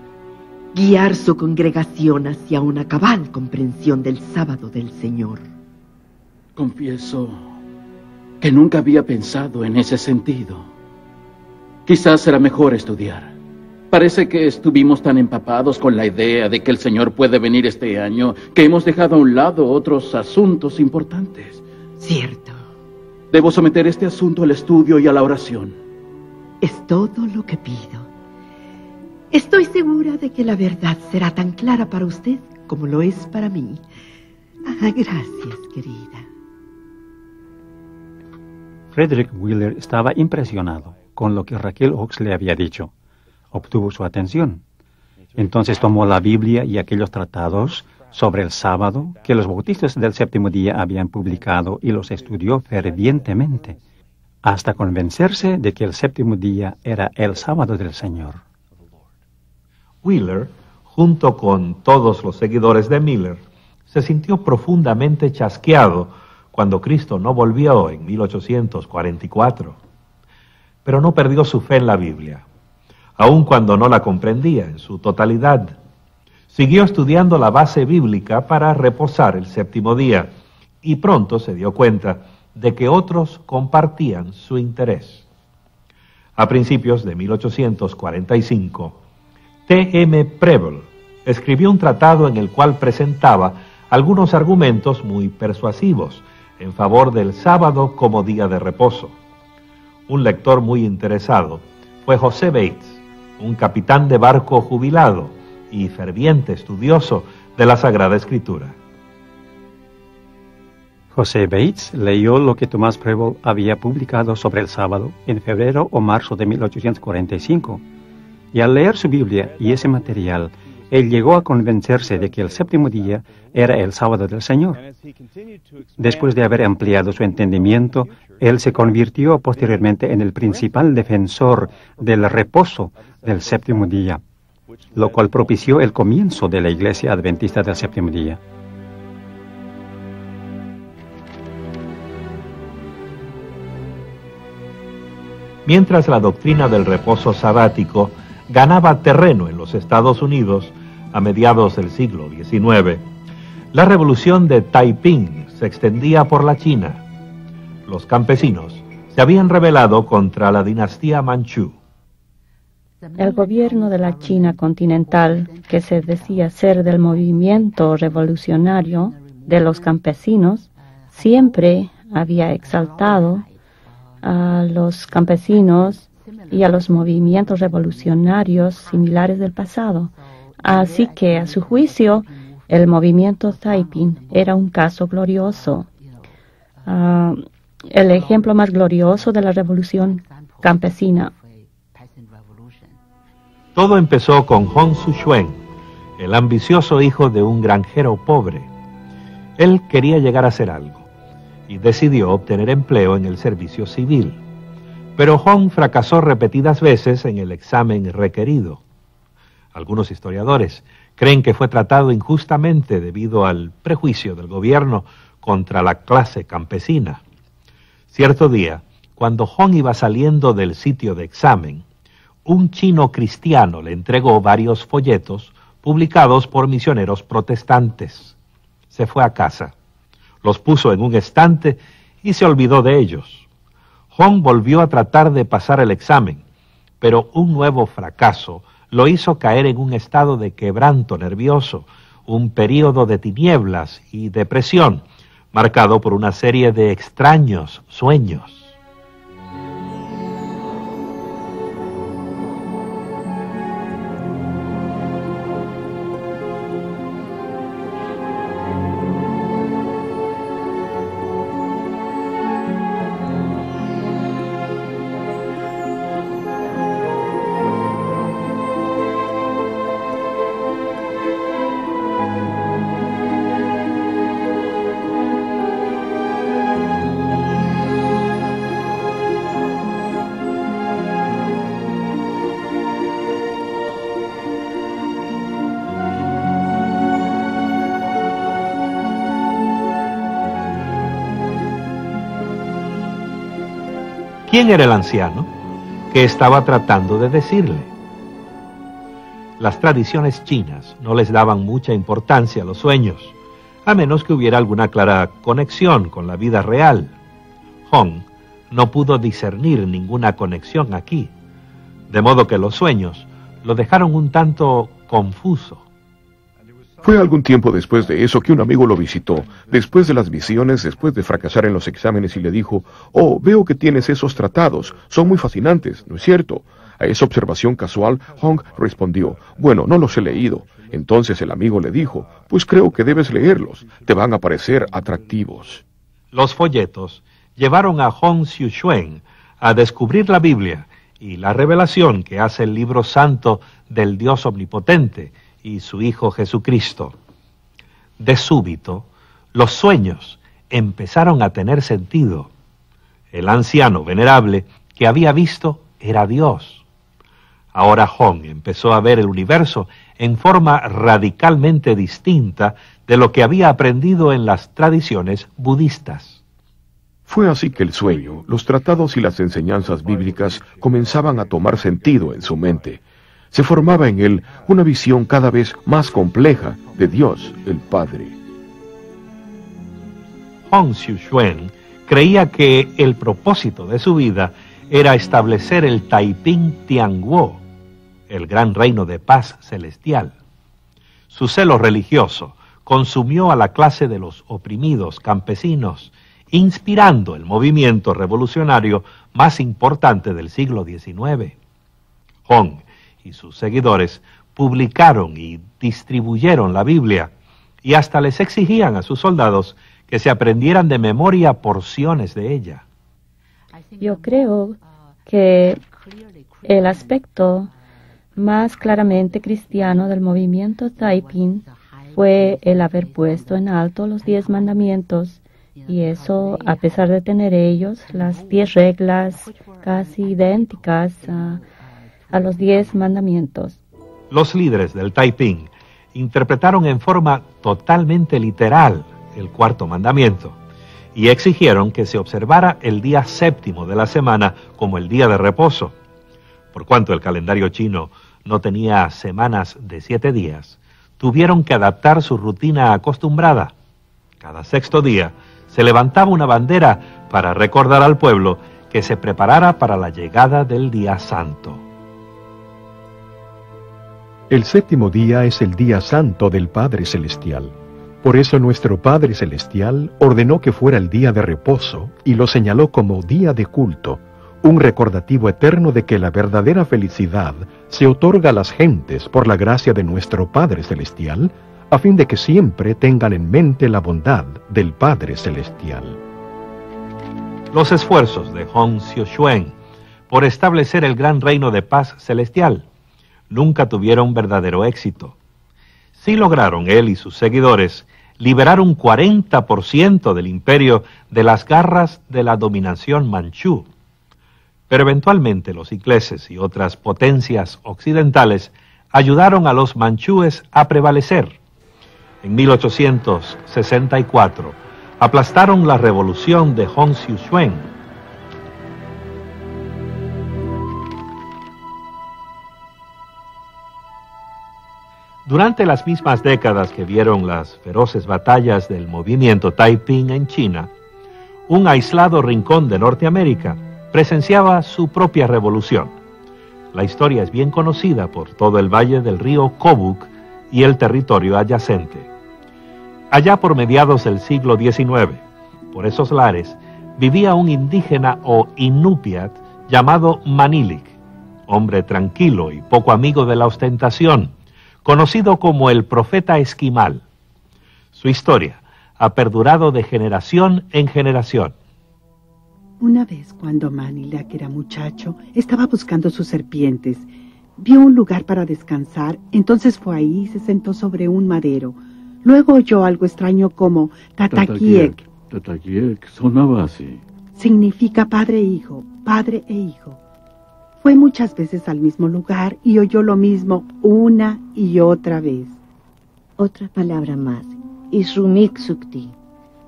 guiar su congregación hacia una cabal comprensión del sábado del Señor. Confieso que nunca había pensado en ese sentido. Quizás será mejor estudiar. Parece que estuvimos tan empapados con la idea de que el Señor puede venir este año que hemos dejado a un lado otros asuntos importantes. Cierto. Debo someter este asunto al estudio y a la oración. Es todo lo que pido. Estoy segura de que la verdad será tan clara para usted como lo es para mí. Gracias, querida. Frederick Wheeler estaba impresionado con lo que Raquel Oakes le había dicho. Obtuvo su atención. Entonces tomó la Biblia y aquellos tratados sobre el sábado que los bautistas del séptimo día habían publicado y los estudió fervientemente, hasta convencerse de que el séptimo día era el sábado del Señor. Wheeler, junto con todos los seguidores de Miller, se sintió profundamente chasqueado cuando Cristo no volvió en 1844. Pero no perdió su fe en la Biblia, aun cuando no la comprendía en su totalidad. Siguió estudiando la base bíblica para reposar el séptimo día y pronto se dio cuenta de que otros compartían su interés. A principios de 1845, T.M. Preble escribió un tratado en el cual presentaba algunos argumentos muy persuasivos en favor del sábado como día de reposo. Un lector muy interesado fue José Bates, un capitán de barco jubilado y ferviente estudioso de la Sagrada Escritura. José Bates leyó lo que Thomas Preble había publicado sobre el sábado en febrero o marzo de 1845, y al leer su Biblia y ese material, él llegó a convencerse de que el séptimo día era el sábado del Señor. Después de haber ampliado su entendimiento, él se convirtió posteriormente en el principal defensor del reposo del séptimo día, lo cual propició el comienzo de la Iglesia Adventista del séptimo día. Mientras la doctrina del reposo sabático ganaba terreno en los Estados Unidos a mediados del siglo XIX, la revolución de Taiping se extendía por la China. Los campesinos se habían rebelado contra la dinastía Manchú. El gobierno de la China continental, que se decía ser del movimiento revolucionario de los campesinos, siempre había exaltado a los campesinos y a los movimientos revolucionarios similares del pasado. Así que, a su juicio, el movimiento Taiping era un caso glorioso, el ejemplo más glorioso de la revolución campesina. Todo empezó con Hong Xiuquan, el ambicioso hijo de un granjero pobre. Él quería llegar a hacer algo y decidió obtener empleo en el servicio civil. Pero Hong fracasó repetidas veces en el examen requerido. Algunos historiadores creen que fue tratado injustamente debido al prejuicio del gobierno contra la clase campesina. Cierto día, cuando Hong iba saliendo del sitio de examen, un chino cristiano le entregó varios folletos publicados por misioneros protestantes. Se fue a casa, los puso en un estante y se olvidó de ellos. Hong volvió a tratar de pasar el examen, pero un nuevo fracaso lo hizo caer en un estado de quebranto nervioso, un período de tinieblas y depresión, marcado por una serie de extraños sueños. ¿Quién era el anciano? ¿Qué estaba tratando de decirle? Las tradiciones chinas no les daban mucha importancia a los sueños, a menos que hubiera alguna clara conexión con la vida real. Hong no pudo discernir ninguna conexión aquí, de modo que los sueños lo dejaron un tanto confuso. Fue algún tiempo después de eso que un amigo lo visitó, después de las visiones, después de fracasar en los exámenes, y le dijo: «Oh, veo que tienes esos tratados, son muy fascinantes, ¿no es cierto?». A esa observación casual, Hong respondió: «Bueno, no los he leído». Entonces el amigo le dijo: «Pues creo que debes leerlos, te van a parecer atractivos». Los folletos llevaron a Hong Xiuquan a descubrir la Biblia y la revelación que hace el libro santo del Dios omnipotente y su Hijo Jesucristo. De súbito, los sueños empezaron a tener sentido. El anciano venerable que había visto era Dios. Ahora Hong empezó a ver el universo en forma radicalmente distinta de lo que había aprendido en las tradiciones budistas. Fue así que el sueño, los tratados y las enseñanzas bíblicas comenzaban a tomar sentido en su mente. Se formaba en él una visión cada vez más compleja de Dios, el Padre. Hong Xiuquan creía que el propósito de su vida era establecer el Taiping Tianguo, el gran reino de paz celestial. Su celo religioso consumió a la clase de los oprimidos campesinos, inspirando el movimiento revolucionario más importante del siglo XIX. Hong y sus seguidores publicaron y distribuyeron la Biblia y hasta les exigían a sus soldados que se aprendieran de memoria porciones de ella. Yo creo que el aspecto más claramente cristiano del movimiento Taiping fue el haber puesto en alto los 10 mandamientos, y eso a pesar de tener ellos las 10 reglas casi idénticas a los 10 mandamientos. Los líderes del Taiping interpretaron en forma totalmente literal el 4º mandamiento y exigieron que se observara el día 7º de la semana como el día de reposo. Por cuanto el calendario chino no tenía semanas de 7 días, tuvieron que adaptar su rutina acostumbrada. Cada 6º día se levantaba una bandera para recordar al pueblo que se preparara para la llegada del día santo. El 7º día es el día santo del Padre Celestial. Por eso nuestro Padre Celestial ordenó que fuera el día de reposo y lo señaló como día de culto, un recordativo eterno de que la verdadera felicidad se otorga a las gentes por la gracia de nuestro Padre Celestial, a fin de que siempre tengan en mente la bondad del Padre Celestial. Los esfuerzos de Hong Xiuquan por establecer el gran reino de paz celestial nunca tuvieron verdadero éxito. Sí lograron él y sus seguidores liberar un 40% del imperio de las garras de la dominación manchú. Pero eventualmente los ingleses y otras potencias occidentales ayudaron a los manchúes a prevalecer. En 1864 aplastaron la revolución de Hong Xiuquan. Durante las mismas décadas que vieron las feroces batallas del movimiento Taiping en China, un aislado rincón de Norteamérica presenciaba su propia revolución. La historia es bien conocida por todo el valle del río Kobuk y el territorio adyacente. Allá por mediados del siglo XIX, por esos lares, vivía un indígena o inupiat llamado Manilik, hombre tranquilo y poco amigo de la ostentación, conocido como el profeta esquimal. Su historia ha perdurado de generación en generación. Una vez cuando Manilik era muchacho, estaba buscando sus serpientes. Vio un lugar para descansar, entonces fue ahí y se sentó sobre un madero. Luego oyó algo extraño como Tatakiek. Tatakiek sonaba así. Significa padre e hijo, padre e hijo. Fue muchas veces al mismo lugar y oyó lo mismo una y otra vez. Otra palabra más, Isrumik Sukti,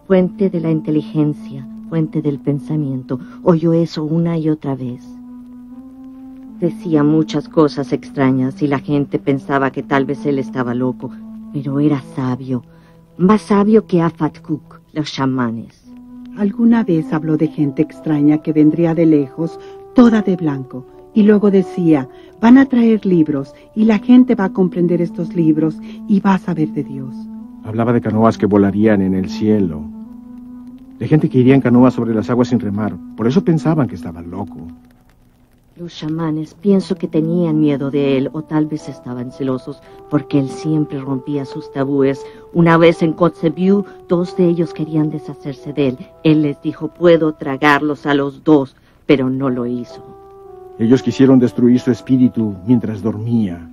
fuente de la inteligencia, fuente del pensamiento. Oyó eso una y otra vez. Decía muchas cosas extrañas y la gente pensaba que tal vez él estaba loco, pero era sabio, más sabio que Afatkuk, los chamanes. Alguna vez habló de gente extraña que vendría de lejos, toda de blanco, y luego decía, van a traer libros, y la gente va a comprender estos libros, y va a saber de Dios. Hablaba de canoas que volarían en el cielo, de gente que iría en canoas sobre las aguas sin remar, por eso pensaban que estaba loco. Los chamanes pienso que tenían miedo de él, o tal vez estaban celosos, porque él siempre rompía sus tabúes. Una vez en Kotzebue, 2 de ellos querían deshacerse de él. Él les dijo, puedo tragarlos a los 2, pero no lo hizo. Ellos quisieron destruir su espíritu mientras dormía,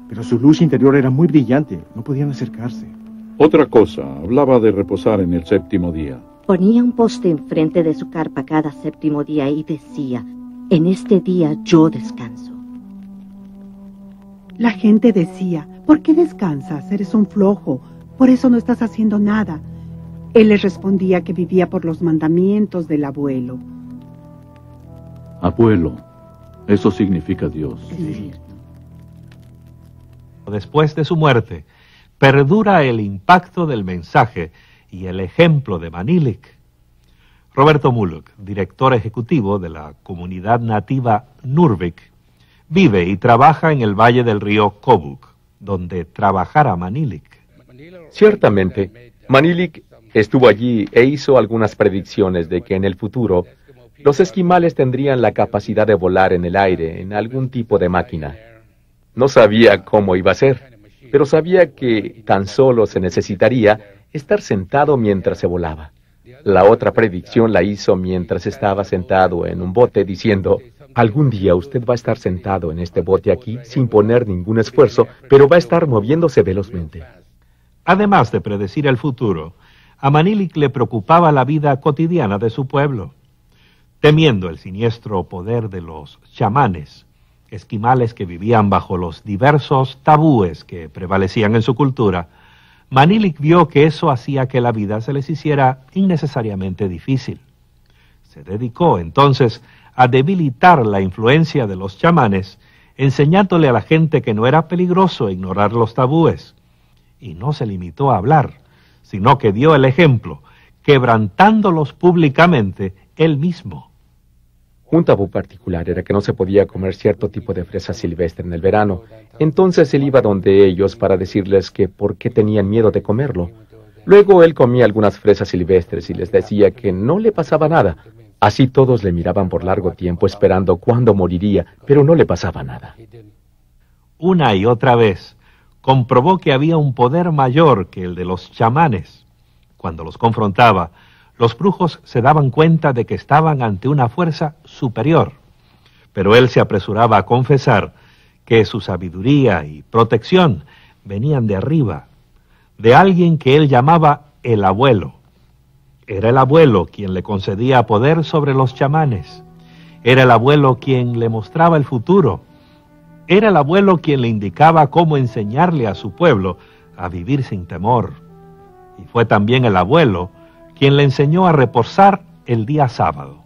pero su luz interior era muy brillante, no podían acercarse. Otra cosa, hablaba de reposar en el 7º día. Ponía un poste enfrente de su carpa cada 7º día y decía, en este día yo descanso. La gente decía, ¿por qué descansas? Eres un flojo, por eso no estás haciendo nada. Él les respondía que vivía por los mandamientos del abuelo. Abuelo, eso significa Dios. Sí. Después de su muerte, perdura el impacto del mensaje y el ejemplo de Manilik. Roberto Mullock, director ejecutivo de la comunidad nativa Nurvik, vive y trabaja en el valle del río Kobuk, donde trabajara Manilik. Ciertamente, Manilik estuvo allí e hizo algunas predicciones de que en el futuro los esquimales tendrían la capacidad de volar en el aire en algún tipo de máquina. No sabía cómo iba a ser, pero sabía que tan solo se necesitaría estar sentado mientras se volaba. La otra predicción la hizo mientras estaba sentado en un bote diciendo: algún día usted va a estar sentado en este bote aquí sin poner ningún esfuerzo, pero va a estar moviéndose velozmente. Además de predecir el futuro, a Manilik le preocupaba la vida cotidiana de su pueblo. Temiendo el siniestro poder de los chamanes, esquimales que vivían bajo los diversos tabúes que prevalecían en su cultura, Manilik vio que eso hacía que la vida se les hiciera innecesariamente difícil. Se dedicó entonces a debilitar la influencia de los chamanes, enseñándole a la gente que no era peligroso ignorar los tabúes. Y no se limitó a hablar, sino que dio el ejemplo, quebrantándolos públicamente él mismo. Un tabú particular era que no se podía comer cierto tipo de fresa silvestre en el verano. Entonces él iba donde ellos para decirles que por qué tenían miedo de comerlo. Luego él comía algunas fresas silvestres y les decía que no le pasaba nada. Así todos le miraban por largo tiempo esperando cuándo moriría, pero no le pasaba nada. Una y otra vez comprobó que había un poder mayor que el de los chamanes. Cuando los confrontaba, los brujos se daban cuenta de que estaban ante una fuerza superior, pero él se apresuraba a confesar que su sabiduría y protección venían de arriba, de alguien que él llamaba el abuelo. Era el abuelo quien le concedía poder sobre los chamanes. Era el abuelo quien le mostraba el futuro. Era el abuelo quien le indicaba cómo enseñarle a su pueblo a vivir sin temor. Y fue también el abuelo quien le enseñó a reposar el día sábado.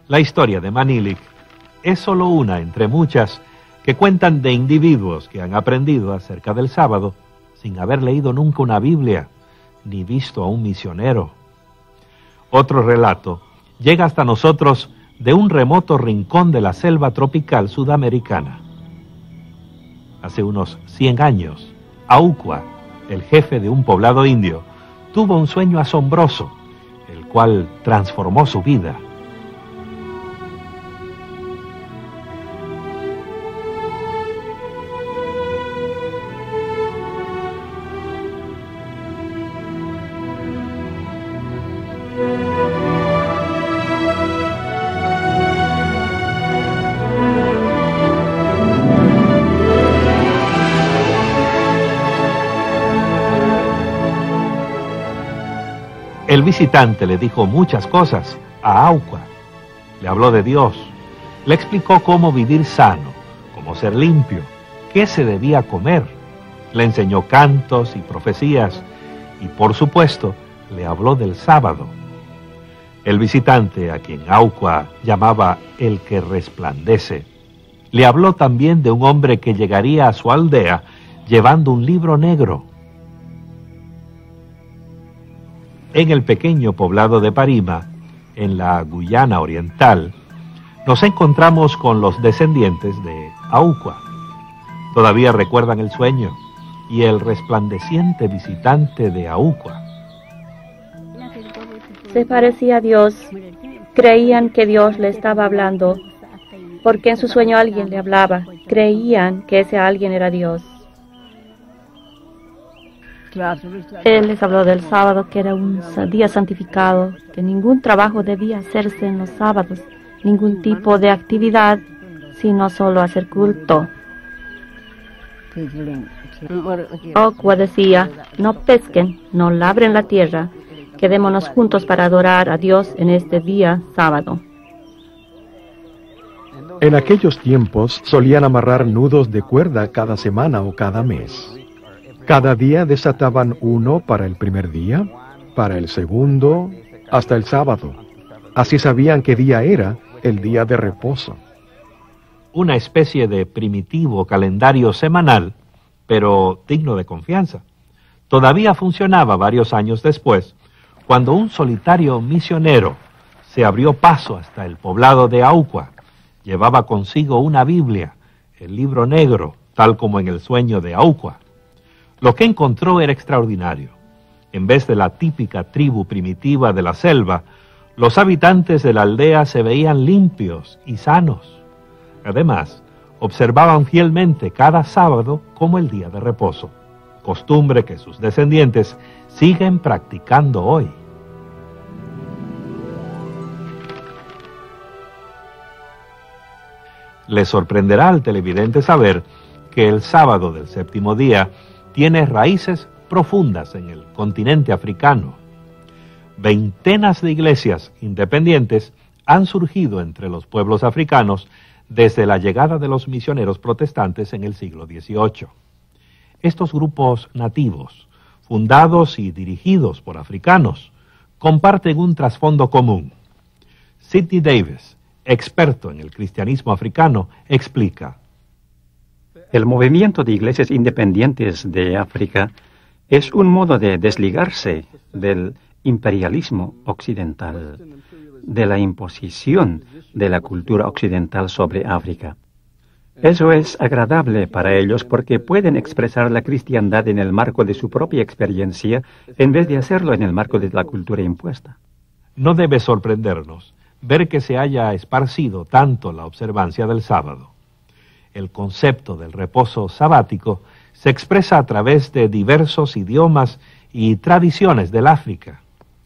La historia de Manilik es solo una entre muchas que cuentan de individuos que han aprendido acerca del sábado sin haber leído nunca una Biblia ni visto a un misionero. Otro relato llega hasta nosotros de un remoto rincón de la selva tropical sudamericana. Hace unos 100 años, Aucua, el jefe de un poblado indio, tuvo un sueño asombroso, el cual transformó su vida. El visitante le dijo muchas cosas a Aucua. Le habló de Dios, le explicó cómo vivir sano, cómo ser limpio, qué se debía comer. Le enseñó cantos y profecías y, por supuesto, le habló del sábado. El visitante, a quien Aucua llamaba el que resplandece, le habló también de un hombre que llegaría a su aldea llevando un libro negro. En el pequeño poblado de Parima, en la Guyana Oriental, nos encontramos con los descendientes de Aucua. Todavía recuerdan el sueño y el resplandeciente visitante de Aucua. Se parecía a Dios. Creían que Dios le estaba hablando, porque en su sueño alguien le hablaba. Creían que ese alguien era Dios. Él les habló del sábado, que era un día santificado, que ningún trabajo debía hacerse en los sábados, ningún tipo de actividad, sino solo hacer culto. Aucua decía: no pesquen, no labren la tierra, quedémonos juntos para adorar a Dios en este día sábado. En aquellos tiempos solían amarrar nudos de cuerda cada semana o cada mes. Cada día desataban uno para el primer día, para el segundo, hasta el sábado. Así sabían qué día era el día de reposo. Una especie de primitivo calendario semanal, pero digno de confianza. todavía funcionaba varios años después, cuando un solitario misionero se abrió paso hasta el poblado de Auqua. Llevaba consigo una Biblia, el libro negro, tal como en el sueño de Auqua. Lo que encontró era extraordinario. En vez de la típica tribu primitiva de la selva, los habitantes de la aldea se veían limpios y sanos. Además, observaban fielmente cada sábado como el día de reposo, costumbre que sus descendientes siguen practicando hoy. Le sorprenderá al televidente saber que el sábado del séptimo día tiene raíces profundas en el continente africano. Veintenas de iglesias independientes han surgido entre los pueblos africanos desde la llegada de los misioneros protestantes en el siglo XVIII. Estos grupos nativos, fundados y dirigidos por africanos, comparten un trasfondo común. Sidney Davis, experto en el cristianismo africano, explica: el movimiento de iglesias independientes de África es un modo de desligarse del imperialismo occidental, de la imposición de la cultura occidental sobre África. Eso es agradable para ellos porque pueden expresar la cristiandad en el marco de su propia experiencia en vez de hacerlo en el marco de la cultura impuesta. No debe sorprendernos ver que se haya esparcido tanto la observancia del sábado. El concepto del reposo sabático se expresa a través de diversos idiomas y tradiciones del África,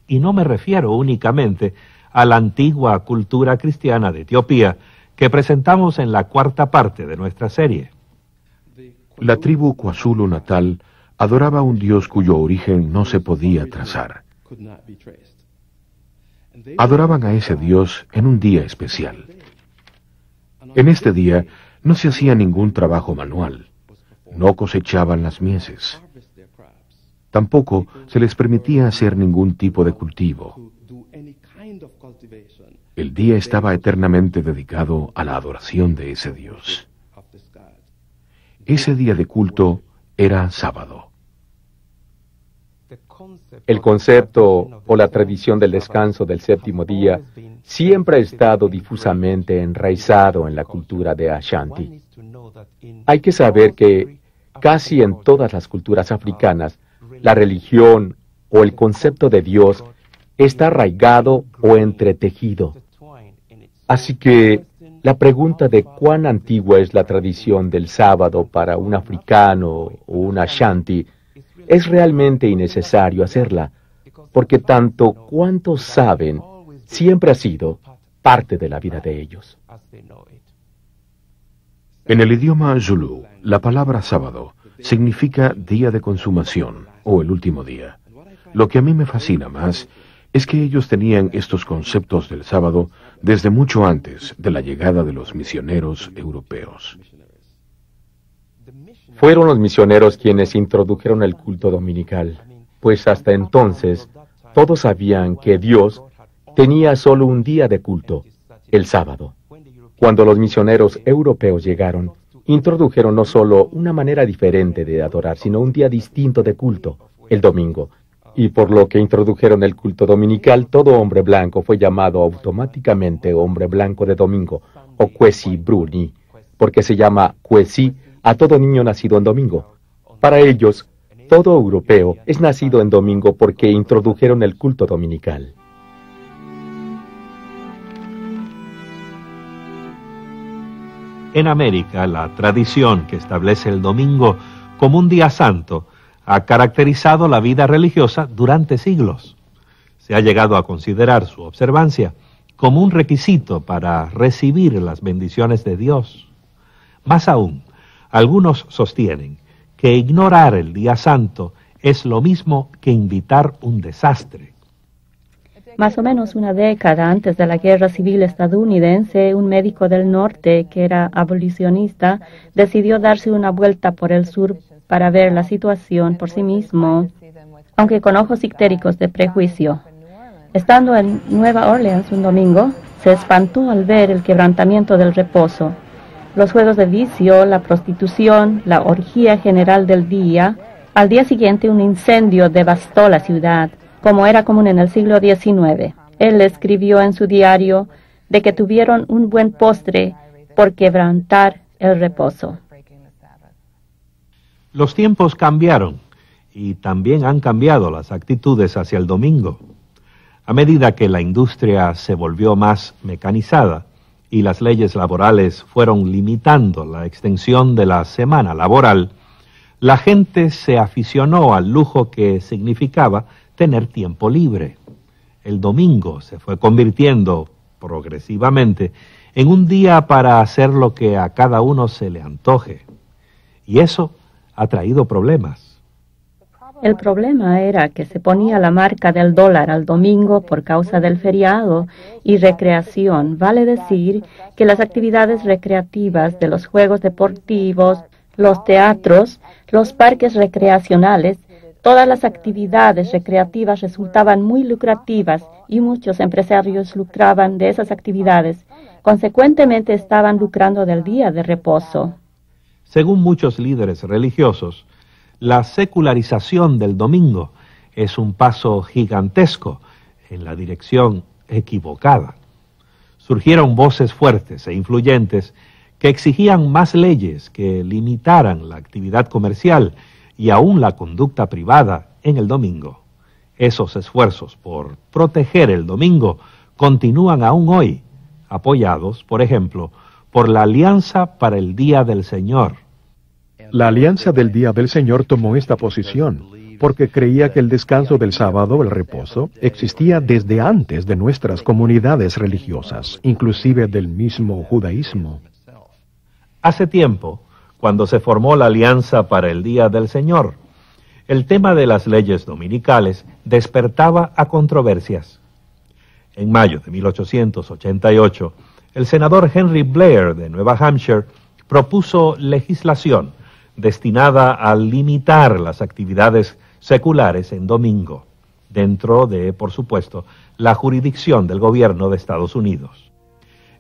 y no me refiero únicamente a la antigua cultura cristiana de Etiopía que presentamos en la cuarta parte de nuestra serie. La tribu KwaZulu Natal adoraba a un dios cuyo origen no se podía trazar. Adoraban a ese dios en un día especial. En este día no se hacía ningún trabajo manual, no cosechaban las mieses. Tampoco se les permitía hacer ningún tipo de cultivo. El día estaba eternamente dedicado a la adoración de ese Dios. Ese día de culto era sábado. El concepto o la tradición del descanso del séptimo día siempre ha estado difusamente enraizado en la cultura de Ashanti. Hay que saber que casi en todas las culturas africanas, la religión o el concepto de Dios está arraigado o entretejido. Así que la pregunta de cuán antigua es la tradición del sábado para un africano o un Ashanti es realmente innecesario hacerla, porque tanto cuantos saben siempre ha sido parte de la vida de ellos. En el idioma Zulu, la palabra sábado significa día de consumación o el último día. Lo que a mí me fascina más es que ellos tenían estos conceptos del sábado desde mucho antes de la llegada de los misioneros europeos. Fueron los misioneros quienes introdujeron el culto dominical, pues hasta entonces todos sabían que Dios tenía solo un día de culto, el sábado. Cuando los misioneros europeos llegaron, introdujeron no solo una manera diferente de adorar, sino un día distinto de culto, el domingo. Y por lo que introdujeron el culto dominical, todo hombre blanco fue llamado automáticamente hombre blanco de domingo, o Kwesi Bruni, porque se llama Kwesi a todo niño nacido en domingo. Para ellos, todo europeo es nacido en domingo porque introdujeron el culto dominical. En América, la tradición que establece el domingo como un día santo ha caracterizado la vida religiosa durante siglos. Se ha llegado a considerar su observancia como un requisito para recibir las bendiciones de Dios. Más aún, algunos sostienen que ignorar el día santo es lo mismo que invitar un desastre. Más o menos una década antes de la Guerra Civil estadounidense, un médico del norte, que era abolicionista, decidió darse una vuelta por el sur para ver la situación por sí mismo, aunque con ojos ictéricos de prejuicio. Estando en Nueva Orleans un domingo, se espantó al ver el quebrantamiento del reposo, los juegos de vicio, la prostitución, la orgía general del día, Al día siguiente, un incendio devastó la ciudad, como era común en el siglo XIX. Él escribió en su diario de que tuvieron un buen postre por quebrantar el reposo. Los tiempos cambiaron y también han cambiado las actitudes hacia el domingo. A medida que la industria se volvió más mecanizada y las leyes laborales fueron limitando la extensión de la semana laboral, la gente se aficionó al lujo que significaba tener tiempo libre. El domingo se fue convirtiendo progresivamente en un día para hacer lo que a cada uno se le antoje. Y eso ha traído problemas. El problema era que se ponía la marca del dólar al domingo por causa del feriado y recreación. Vale decir que las actividades recreativas de los juegos deportivos, los teatros, los parques recreacionales, todas las actividades recreativas resultaban muy lucrativas y muchos empresarios lucraban de esas actividades. Consecuentemente estaban lucrando del día de reposo. Según muchos líderes religiosos, la secularización del domingo es un paso gigantesco en la dirección equivocada. Surgieron voces fuertes e influyentes que exigían más leyes que limitaran la actividad comercial y aún la conducta privada en el domingo. Esos esfuerzos por proteger el domingo continúan aún hoy, apoyados, por ejemplo, por la Alianza para el Día del Señor. La Alianza del Día del Señor tomó esta posición porque creía que el descanso del sábado, el reposo, existía desde antes de nuestras comunidades religiosas, inclusive del mismo judaísmo. Hace tiempo, cuando se formó la Alianza para el Día del Señor, el tema de las leyes dominicales despertaba a controversias. En mayo de 1888, el senador Henry Blair de Nueva Hampshire propuso legislación destinada a limitar las actividades seculares en domingo, dentro de, por supuesto, la jurisdicción del gobierno de Estados Unidos.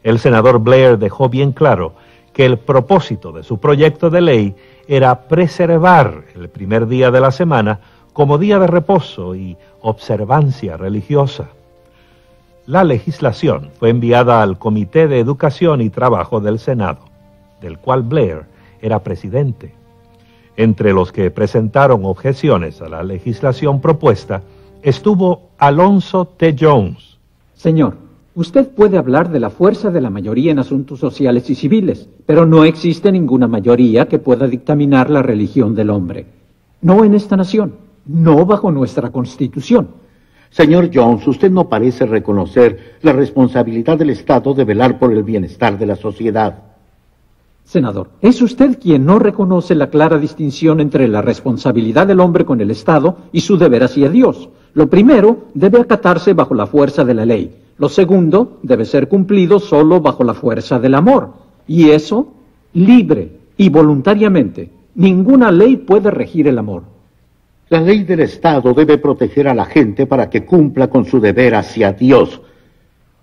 El senador Blair dejó bien claro que el propósito de su proyecto de ley era preservar el primer día de la semana como día de reposo y observancia religiosa. La legislación fue enviada al Comité de Educación y Trabajo del Senado, del cual Blair era presidente. Entre los que presentaron objeciones a la legislación propuesta estuvo Alonzo T. Jones. Señor, usted puede hablar de la fuerza de la mayoría en asuntos sociales y civiles, pero no existe ninguna mayoría que pueda dictaminar la religión del hombre. No en esta nación, no bajo nuestra Constitución. Señor Jones, usted no parece reconocer la responsabilidad del Estado de velar por el bienestar de la sociedad. Senador, es usted quien no reconoce la clara distinción entre la responsabilidad del hombre con el Estado y su deber hacia Dios. Lo primero debe acatarse bajo la fuerza de la ley. Lo segundo debe ser cumplido solo bajo la fuerza del amor. Y eso, libre y voluntariamente. Ninguna ley puede regir el amor. La ley del Estado debe proteger a la gente para que cumpla con su deber hacia Dios.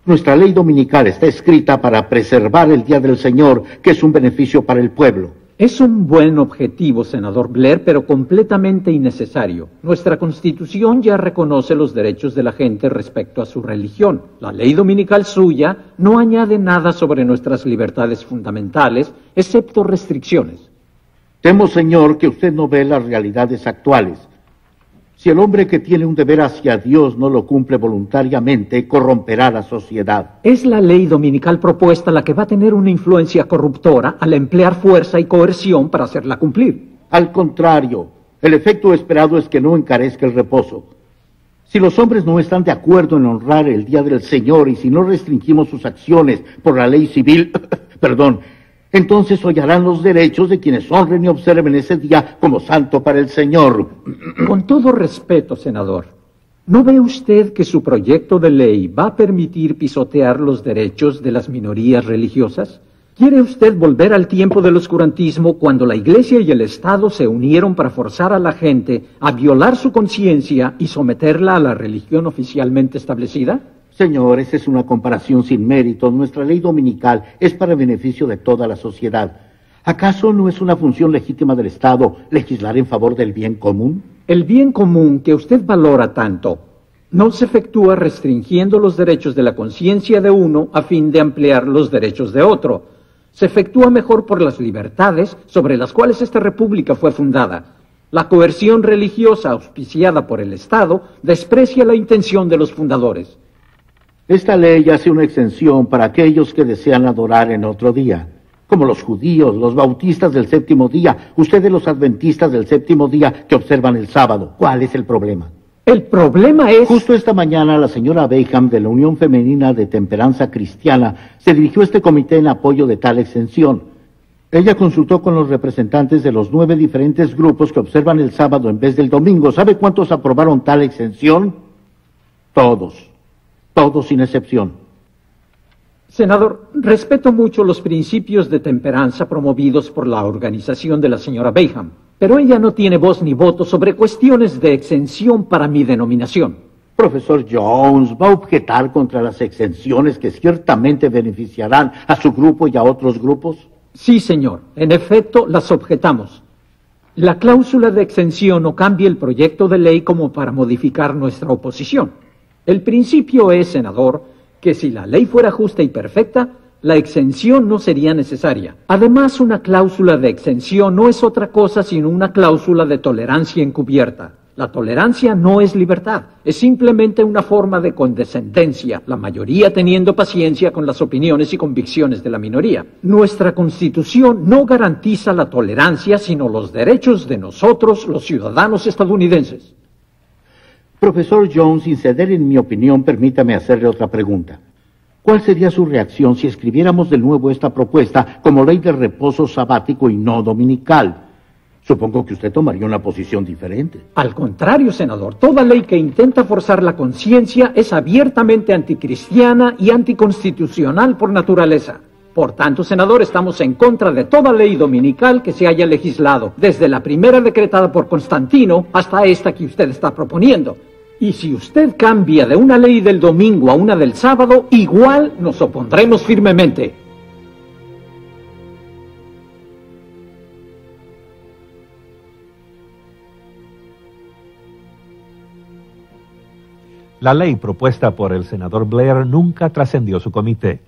Nuestra ley dominical está escrita para preservar el Día del Señor, que es un beneficio para el pueblo. Es un buen objetivo, senador Blair, pero completamente innecesario. Nuestra Constitución ya reconoce los derechos de la gente respecto a su religión. La ley dominical suya no añade nada sobre nuestras libertades fundamentales, excepto restricciones. Temo, señor, que usted no ve las realidades actuales. Si el hombre que tiene un deber hacia Dios no lo cumple voluntariamente, corromperá la sociedad. Es la ley dominical propuesta la que va a tener una influencia corruptora al emplear fuerza y coerción para hacerla cumplir. Al contrario, el efecto esperado es que no encarezca el reposo. Si los hombres no están de acuerdo en honrar el Día del Señor y si no restringimos sus acciones por la ley civil, entonces hollarán los derechos de quienes honren y observen ese día como santo para el Señor. Con todo respeto, senador, ¿no ve usted que su proyecto de ley va a permitir pisotear los derechos de las minorías religiosas? ¿Quiere usted volver al tiempo del oscurantismo cuando la Iglesia y el Estado se unieron para forzar a la gente a violar su conciencia y someterla a la religión oficialmente establecida? Señor, esa es una comparación sin mérito. Nuestra ley dominical es para beneficio de toda la sociedad. ¿Acaso no es una función legítima del Estado legislar en favor del bien común? El bien común que usted valora tanto no se efectúa restringiendo los derechos de la conciencia de uno a fin de ampliar los derechos de otro. Se efectúa mejor por las libertades sobre las cuales esta república fue fundada. La coerción religiosa auspiciada por el Estado desprecia la intención de los fundadores. Esta ley hace una exención para aquellos que desean adorar en otro día, como los judíos, los bautistas del séptimo día, ustedes los adventistas del séptimo día que observan el sábado. ¿Cuál es el problema? El problema es... Justo esta mañana la señora Bayham de la Unión Femenina de Temperanza Cristiana se dirigió a este comité en apoyo de tal exención. Ella consultó con los representantes de los 9 diferentes grupos que observan el sábado en vez del domingo. ¿Sabe cuántos aprobaron tal exención? Todos sin excepción. Senador, respeto mucho los principios de temperanza promovidos por la organización de la señora Bayham, pero ella no tiene voz ni voto sobre cuestiones de exención para mi denominación. Profesor Jones, ¿va a objetar contra las exenciones que ciertamente beneficiarán a su grupo y a otros grupos? Sí, señor. En efecto, las objetamos. La cláusula de exención no cambia el proyecto de ley como para modificar nuestra oposición. El principio es, senador, que si la ley fuera justa y perfecta, la exención no sería necesaria. Además, una cláusula de exención no es otra cosa sino una cláusula de tolerancia encubierta. La tolerancia no es libertad, es simplemente una forma de condescendencia, la mayoría teniendo paciencia con las opiniones y convicciones de la minoría. Nuestra Constitución no garantiza la tolerancia, sino los derechos de nosotros, los ciudadanos estadounidenses. Profesor Jones, sin ceder en mi opinión, permítame hacerle otra pregunta. ¿Cuál sería su reacción si escribiéramos de nuevo esta propuesta como ley de reposo sabático y no dominical? Supongo que usted tomaría una posición diferente. Al contrario, senador, toda ley que intenta forzar la conciencia es abiertamente anticristiana y anticonstitucional por naturaleza. Por tanto, senador, estamos en contra de toda ley dominical que se haya legislado, desde la primera decretada por Constantino hasta esta que usted está proponiendo. Y si usted cambia de una ley del domingo a una del sábado, igual nos opondremos firmemente. La ley propuesta por el senador Blair nunca trascendió su comité,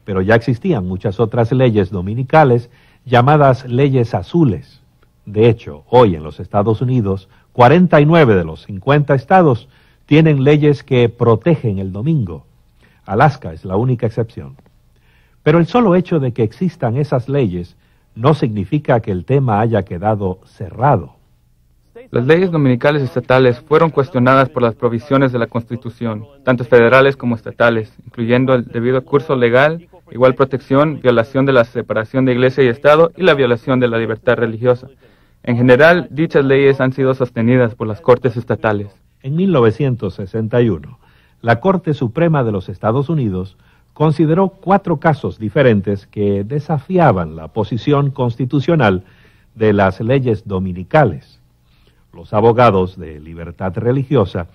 pero ya existían muchas otras leyes dominicales llamadas leyes azules. De hecho, hoy en los Estados Unidos, 49 de los 50 estados tienen leyes que protegen el domingo. Alaska es la única excepción. Pero el solo hecho de que existan esas leyes no significa que el tema haya quedado cerrado. Las leyes dominicales estatales fueron cuestionadas por las provisiones de la Constitución, tanto federales como estatales, incluyendo el debido curso legal, igual protección, violación de la separación de Iglesia y Estado y la violación de la libertad religiosa. En general, dichas leyes han sido sostenidas por las Cortes estatales. En 1961, la Corte Suprema de los Estados Unidos consideró 4 casos diferentes que desafiaban la posición constitucional de las leyes dominicales. Los abogados de libertad religiosa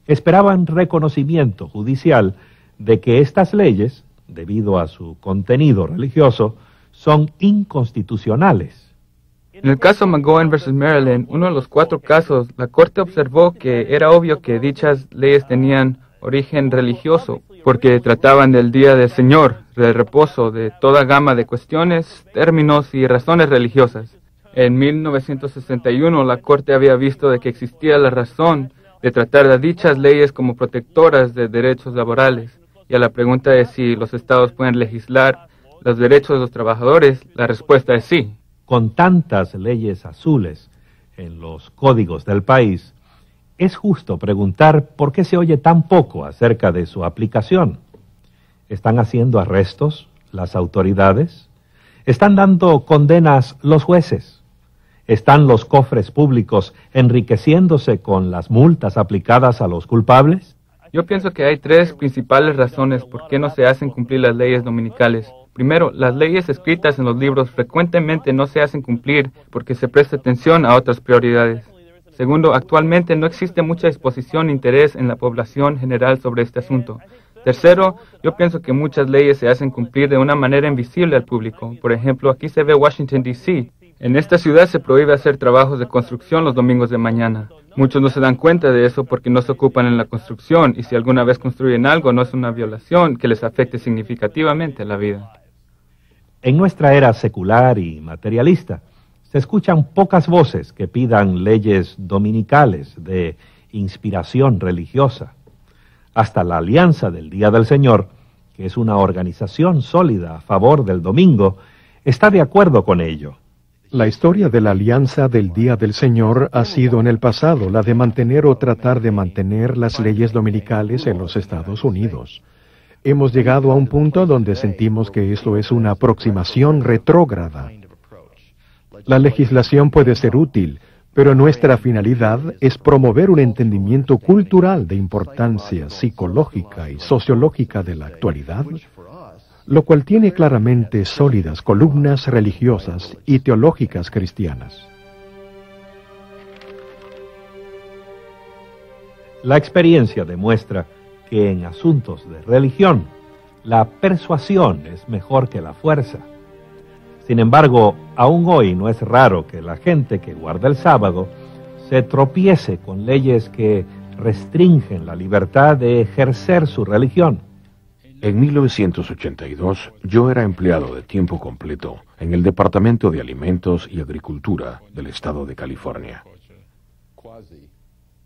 esperaban reconocimiento judicial de que estas leyes, debido a su contenido religioso, son inconstitucionales. En el caso McGowan vs. Maryland, uno de los 4 casos, la Corte observó que era obvio que dichas leyes tenían origen religioso, porque trataban del Día del Señor, del reposo, de toda gama de cuestiones, términos y razones religiosas. En 1961 la Corte había visto de que existía la razón de tratar a dichas leyes como protectoras de derechos laborales. Y a la pregunta de si los estados pueden legislar los derechos de los trabajadores, la respuesta es sí. Con tantas leyes azules en los códigos del país, es justo preguntar por qué se oye tan poco acerca de su aplicación. ¿Están haciendo arrestos las autoridades? ¿Están dando condenas los jueces? ¿Están los cofres públicos enriqueciéndose con las multas aplicadas a los culpables? Yo pienso que hay 3 principales razones por qué no se hacen cumplir las leyes dominicales. Primero, las leyes escritas en los libros frecuentemente no se hacen cumplir porque se presta atención a otras prioridades. Segundo, actualmente no existe mucha disposición e interés en la población general sobre este asunto. Tercero, yo pienso que muchas leyes se hacen cumplir de una manera invisible al público. Por ejemplo, aquí se ve Washington, D.C. En esta ciudad se prohíbe hacer trabajos de construcción los domingos de mañana. Muchos no se dan cuenta de eso porque no se ocupan en la construcción, y si alguna vez construyen algo no es una violación que les afecte significativamente la vida. En nuestra era secular y materialista, se escuchan pocas voces que pidan leyes dominicales de inspiración religiosa. Hasta la Alianza del Día del Señor, que es una organización sólida a favor del domingo, está de acuerdo con ello. La historia de la Alianza del Día del Señor ha sido en el pasado la de mantener o tratar de mantener las leyes dominicales en los Estados Unidos. Hemos llegado a un punto donde sentimos que esto es una aproximación retrógrada. La legislación puede ser útil, pero nuestra finalidad es promover un entendimiento cultural de importancia psicológica y sociológica de la actualidad, lo cual tiene claramente sólidas columnas religiosas y teológicas cristianas. La experiencia demuestra que en asuntos de religión, la persuasión es mejor que la fuerza. Sin embargo, aún hoy no es raro que la gente que guarda el sábado se tropiece con leyes que restringen la libertad de ejercer su religión. En 1982, yo era empleado de tiempo completo en el Departamento de Alimentos y Agricultura del Estado de California.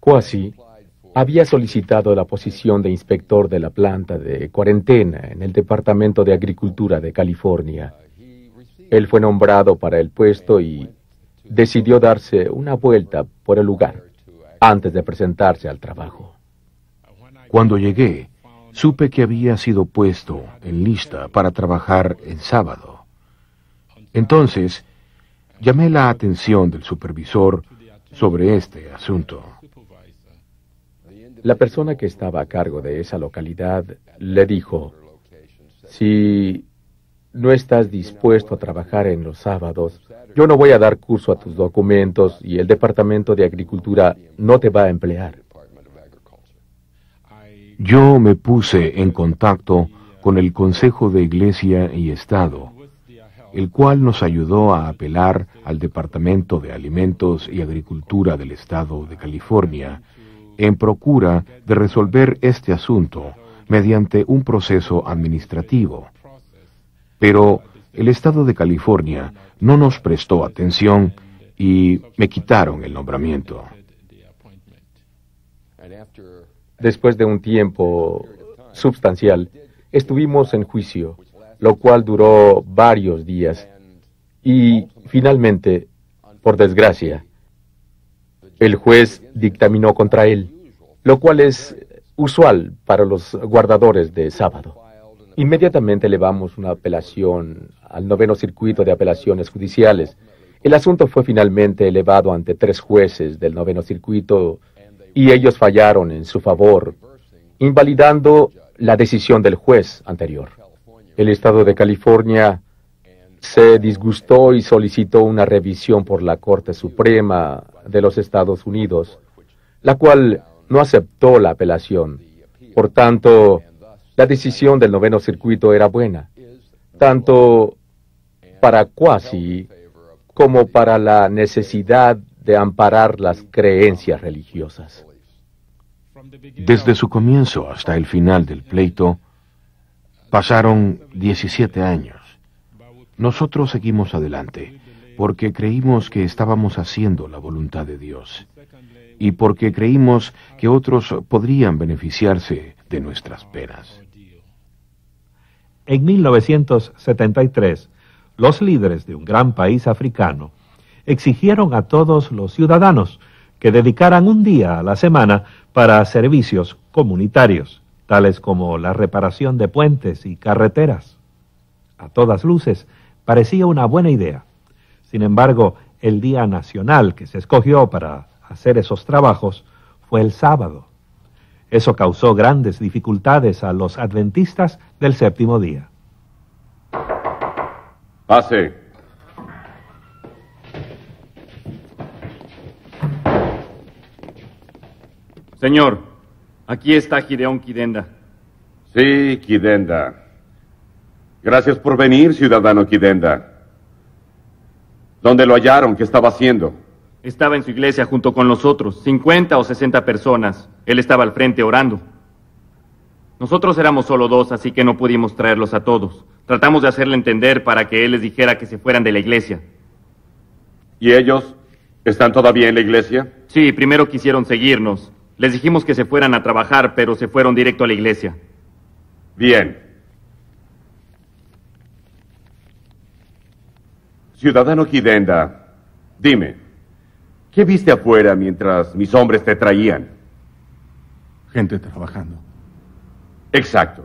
Quasi había solicitado la posición de inspector de la planta de cuarentena en el Departamento de Agricultura de California. Él fue nombrado para el puesto y decidió darse una vuelta por el lugar antes de presentarse al trabajo. Cuando llegué, supe que había sido puesto en lista para trabajar en sábado. Entonces, llamé la atención del supervisor sobre este asunto. La persona que estaba a cargo de esa localidad le dijo: si no estás dispuesto a trabajar en los sábados, yo no voy a dar curso a tus documentos y el Departamento de Agricultura no te va a emplear. Yo me puse en contacto con el Consejo de Iglesia y Estado, el cual nos ayudó a apelar al Departamento de Alimentos y Agricultura del Estado de California en procura de resolver este asunto mediante un proceso administrativo. Pero el Estado de California no nos prestó atención y me quitaron el nombramiento. Después de un tiempo substancial, estuvimos en juicio, lo cual duró varios días. Y finalmente, por desgracia, el juez dictaminó contra él, lo cual es usual para los guardadores de sábado. Inmediatamente elevamos una apelación al 9º Circuito de Apelaciones Judiciales. El asunto fue finalmente elevado ante 3 jueces del 9º Circuito y ellos fallaron en su favor, invalidando la decisión del juez anterior. El Estado de California se disgustó y solicitó una revisión por la Corte Suprema de los Estados Unidos, la cual no aceptó la apelación. Por tanto, la decisión del 9º Circuito era buena, tanto para Quasi como para la necesidad de amparar las creencias religiosas. Desde su comienzo hasta el final del pleito, pasaron 17 años. Nosotros seguimos adelante, porque creímos que estábamos haciendo la voluntad de Dios, y porque creímos que otros podrían beneficiarse de nuestras penas. En 1973, los líderes de un gran país africano exigieron a todos los ciudadanos que dedicaran un día a la semana para servicios comunitarios, tales como la reparación de puentes y carreteras. A todas luces, parecía una buena idea. Sin embargo, el día nacional que se escogió para hacer esos trabajos fue el sábado. Eso causó grandes dificultades a los adventistas del séptimo día. Pase. Señor, aquí está Gideón Kidenda. Sí, Kidenda. Gracias por venir, ciudadano Kidenda. ¿Dónde lo hallaron? ¿Qué estaba haciendo? Estaba en su iglesia junto con nosotros, 50 o 60 personas. Él estaba al frente orando. Nosotros éramos solo 2, así que no pudimos traerlos a todos. Tratamos de hacerle entender para que él les dijera que se fueran de la iglesia. ¿Y ellos están todavía en la iglesia? Sí, primero quisieron seguirnos. Les dijimos que se fueran a trabajar, pero se fueron directo a la iglesia. Bien. Ciudadano Kidenda, dime, ¿qué viste afuera mientras mis hombres te traían? Gente trabajando. Exacto.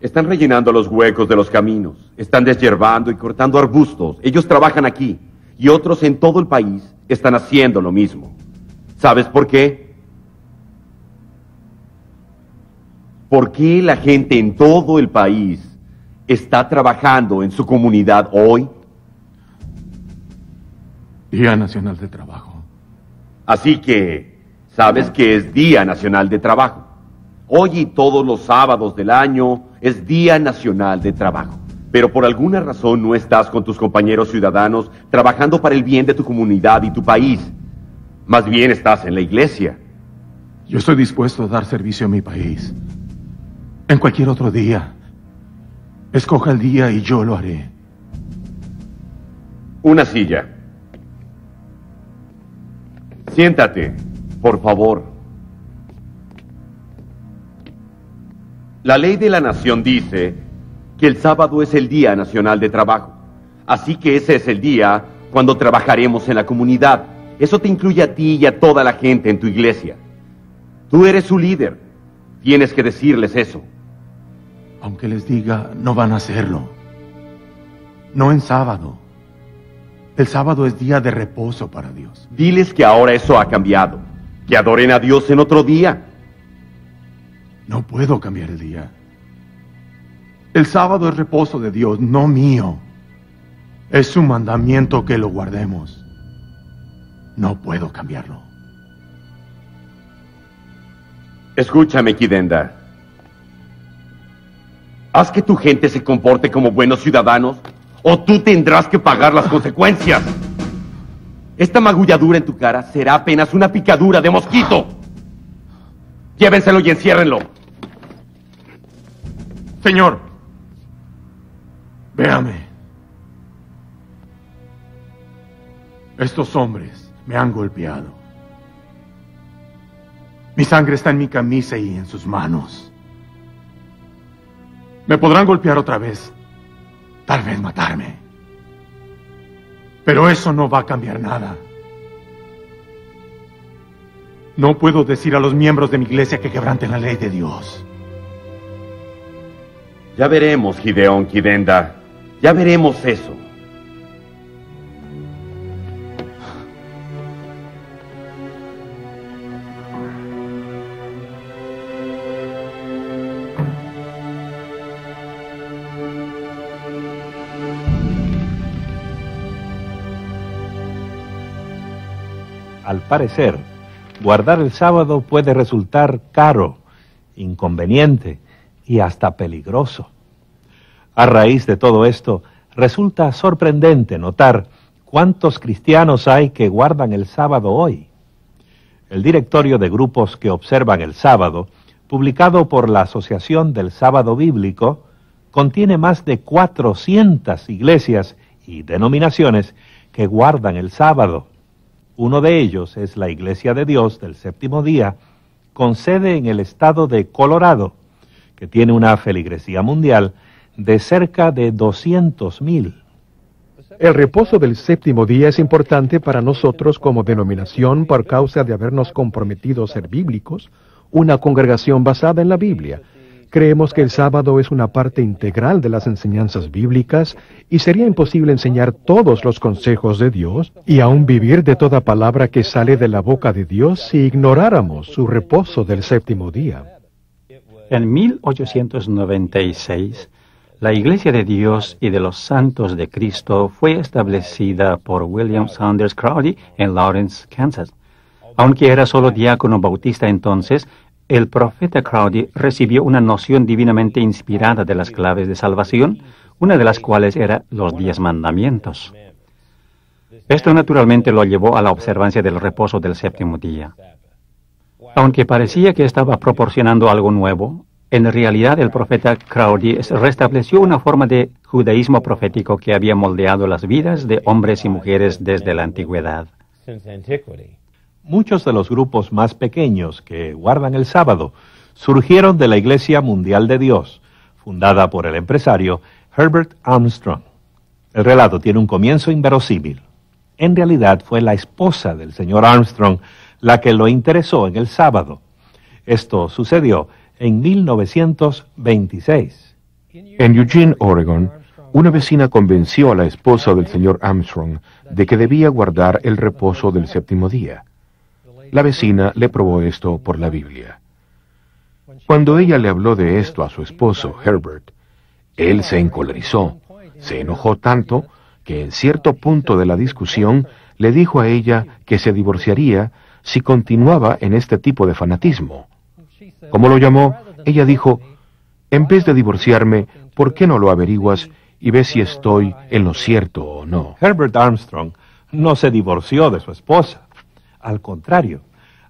Están rellenando los huecos de los caminos, están deshiervando y cortando arbustos. Ellos trabajan aquí y otros en todo el país están haciendo lo mismo. ¿Sabes por qué? ¿Por qué la gente en todo el país está trabajando en su comunidad hoy? Día Nacional de Trabajo. Así que, ¿sabes que es Día Nacional de Trabajo? Hoy y todos los sábados del año es Día Nacional de Trabajo. Pero por alguna razón no estás con tus compañeros ciudadanos trabajando para el bien de tu comunidad y tu país. Más bien estás en la iglesia. Yo estoy dispuesto a dar servicio a mi país. En cualquier otro día. Escoja el día y yo lo haré. Una silla. Siéntate, por favor. La ley de la nación dice que el sábado es el Día Nacional de Trabajo. Así que ese es el día cuando trabajaremos en la comunidad. Eso te incluye a ti y a toda la gente en tu iglesia. Tú eres su líder. Tienes que decirles eso. Aunque les diga, no van a hacerlo. No en sábado. El sábado es día de reposo para Dios. Diles que ahora eso ha cambiado. Que adoren a Dios en otro día. No puedo cambiar el día. El sábado es reposo de Dios, no mío. Es su mandamiento que lo guardemos. No puedo cambiarlo. Escúchame, Kidenda. Haz que tu gente se comporte como buenos ciudadanos o tú tendrás que pagar las consecuencias. Esta magulladura en tu cara será apenas una picadura de mosquito. Llévenselo y enciérrenlo. Señor, véame. Estos hombres me han golpeado. Mi sangre está en mi camisa y en sus manos. Me podrán golpear otra vez, tal vez matarme. Pero eso no va a cambiar nada. No puedo decir a los miembros de mi iglesia que quebranten la ley de Dios. Ya veremos, Gideón Kidenda. Ya veremos eso. Al parecer, guardar el sábado puede resultar caro, inconveniente y hasta peligroso. A raíz de todo esto, resulta sorprendente notar cuántos cristianos hay que guardan el sábado hoy. El directorio de grupos que observan el sábado, publicado por la Asociación del Sábado Bíblico, contiene más de 400 iglesias y denominaciones que guardan el sábado. Uno de ellos es la Iglesia de Dios del Séptimo Día, con sede en el estado de Colorado, que tiene una feligresía mundial de cerca de 200,000. El reposo del séptimo día es importante para nosotros como denominación por causa de habernos comprometido a ser bíblicos, una congregación basada en la Biblia. Creemos que el sábado es una parte integral de las enseñanzas bíblicas y sería imposible enseñar todos los consejos de Dios y aún vivir de toda palabra que sale de la boca de Dios si ignoráramos su reposo del séptimo día. En 1896, la Iglesia de Dios y de los Santos de Cristo fue establecida por William Saunders Crowdy en Lawrence, Kansas. Aunque era solo diácono bautista entonces, el profeta Crowdy recibió una noción divinamente inspirada de las claves de salvación, una de las cuales era los 10 mandamientos. Esto naturalmente lo llevó a la observancia del reposo del séptimo día. Aunque parecía que estaba proporcionando algo nuevo, en realidad el profeta Crowdy restableció una forma de judaísmo profético que había moldeado las vidas de hombres y mujeres desde la antigüedad. Muchos de los grupos más pequeños que guardan el sábado surgieron de la Iglesia Mundial de Dios, fundada por el empresario Herbert Armstrong. El relato tiene un comienzo inverosímil. En realidad fue la esposa del señor Armstrong la que lo interesó en el sábado. Esto sucedió en 1926. En Eugene, Oregon, una vecina convenció a la esposa del señor Armstrong de que debía guardar el reposo del séptimo día. La vecina le probó esto por la Biblia. Cuando ella le habló de esto a su esposo, Herbert, él se encolerizó, se enojó tanto que en cierto punto de la discusión le dijo a ella que se divorciaría si continuaba en este tipo de fanatismo. Como lo llamó, ella dijo, en vez de divorciarme, ¿por qué no lo averiguas y ves si estoy en lo cierto o no? Herbert Armstrong no se divorció de su esposa. Al contrario,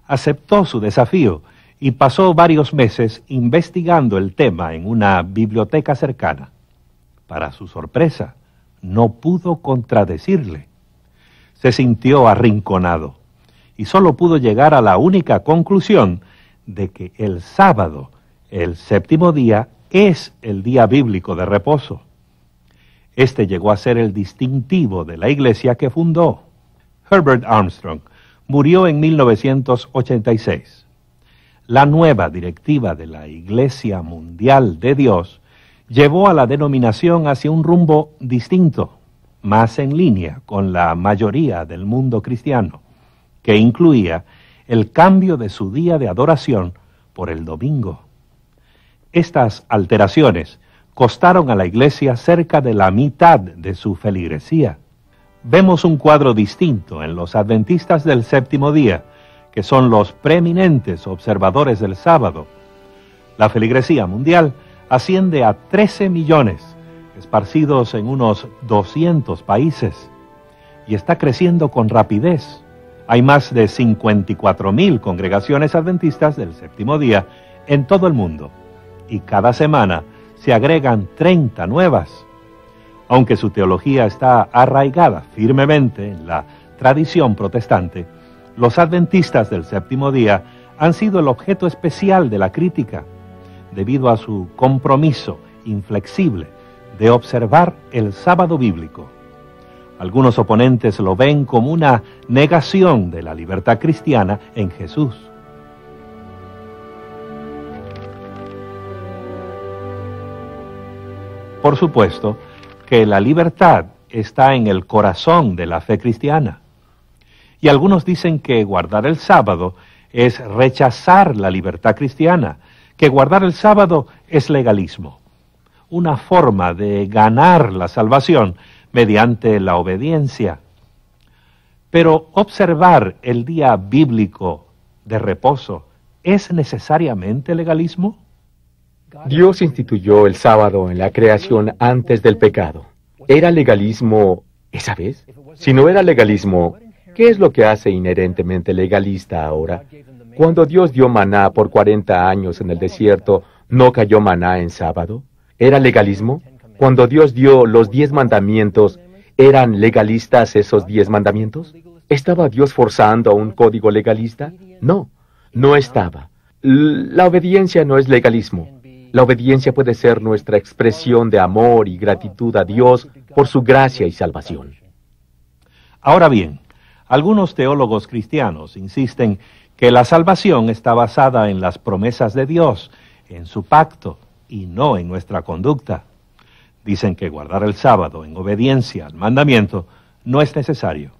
aceptó su desafío y pasó varios meses investigando el tema en una biblioteca cercana. Para su sorpresa, no pudo contradecirle. Se sintió arrinconado y solo pudo llegar a la única conclusión de que el sábado, el séptimo día, es el día bíblico de reposo. Este llegó a ser el distintivo de la iglesia que fundó. Herbert Armstrong murió en 1986. La nueva directiva de la Iglesia Mundial de Dios llevó a la denominación hacia un rumbo distinto, más en línea con la mayoría del mundo cristiano, que incluía el cambio de su día de adoración por el domingo. Estas alteraciones costaron a la Iglesia cerca de la mitad de su feligresía. Vemos un cuadro distinto en los adventistas del séptimo día, que son los preeminentes observadores del sábado. La feligresía mundial asciende a 13 millones, esparcidos en unos 200 países, y está creciendo con rapidez. Hay más de 54,000 congregaciones adventistas del séptimo día en todo el mundo, y cada semana se agregan 30 nuevas. Aunque su teología está arraigada firmemente en la tradición protestante, los adventistas del séptimo día han sido el objeto especial de la crítica, debido a su compromiso inflexible de observar el sábado bíblico. Algunos oponentes lo ven como una negación de la libertad cristiana en Jesús. Por supuesto que la libertad está en el corazón de la fe cristiana. Y algunos dicen que guardar el sábado es rechazar la libertad cristiana, que guardar el sábado es legalismo, una forma de ganar la salvación mediante la obediencia. Pero observar el día bíblico de reposo, ¿es necesariamente legalismo? Dios instituyó el sábado en la creación antes del pecado. ¿Era legalismo esa vez? Si no era legalismo, ¿qué es lo que hace inherentemente legalista ahora? Cuando Dios dio maná por 40 años en el desierto, ¿no cayó maná en sábado? ¿Era legalismo? Cuando Dios dio los 10 mandamientos, ¿eran legalistas esos 10 mandamientos? ¿Estaba Dios forzando a un código legalista? No, no estaba. La obediencia no es legalismo. La obediencia puede ser nuestra expresión de amor y gratitud a Dios por su gracia y salvación. Ahora bien, algunos teólogos cristianos insisten que la salvación está basada en las promesas de Dios, en su pacto, y no en nuestra conducta. Dicen que guardar el sábado en obediencia al mandamiento no es necesario.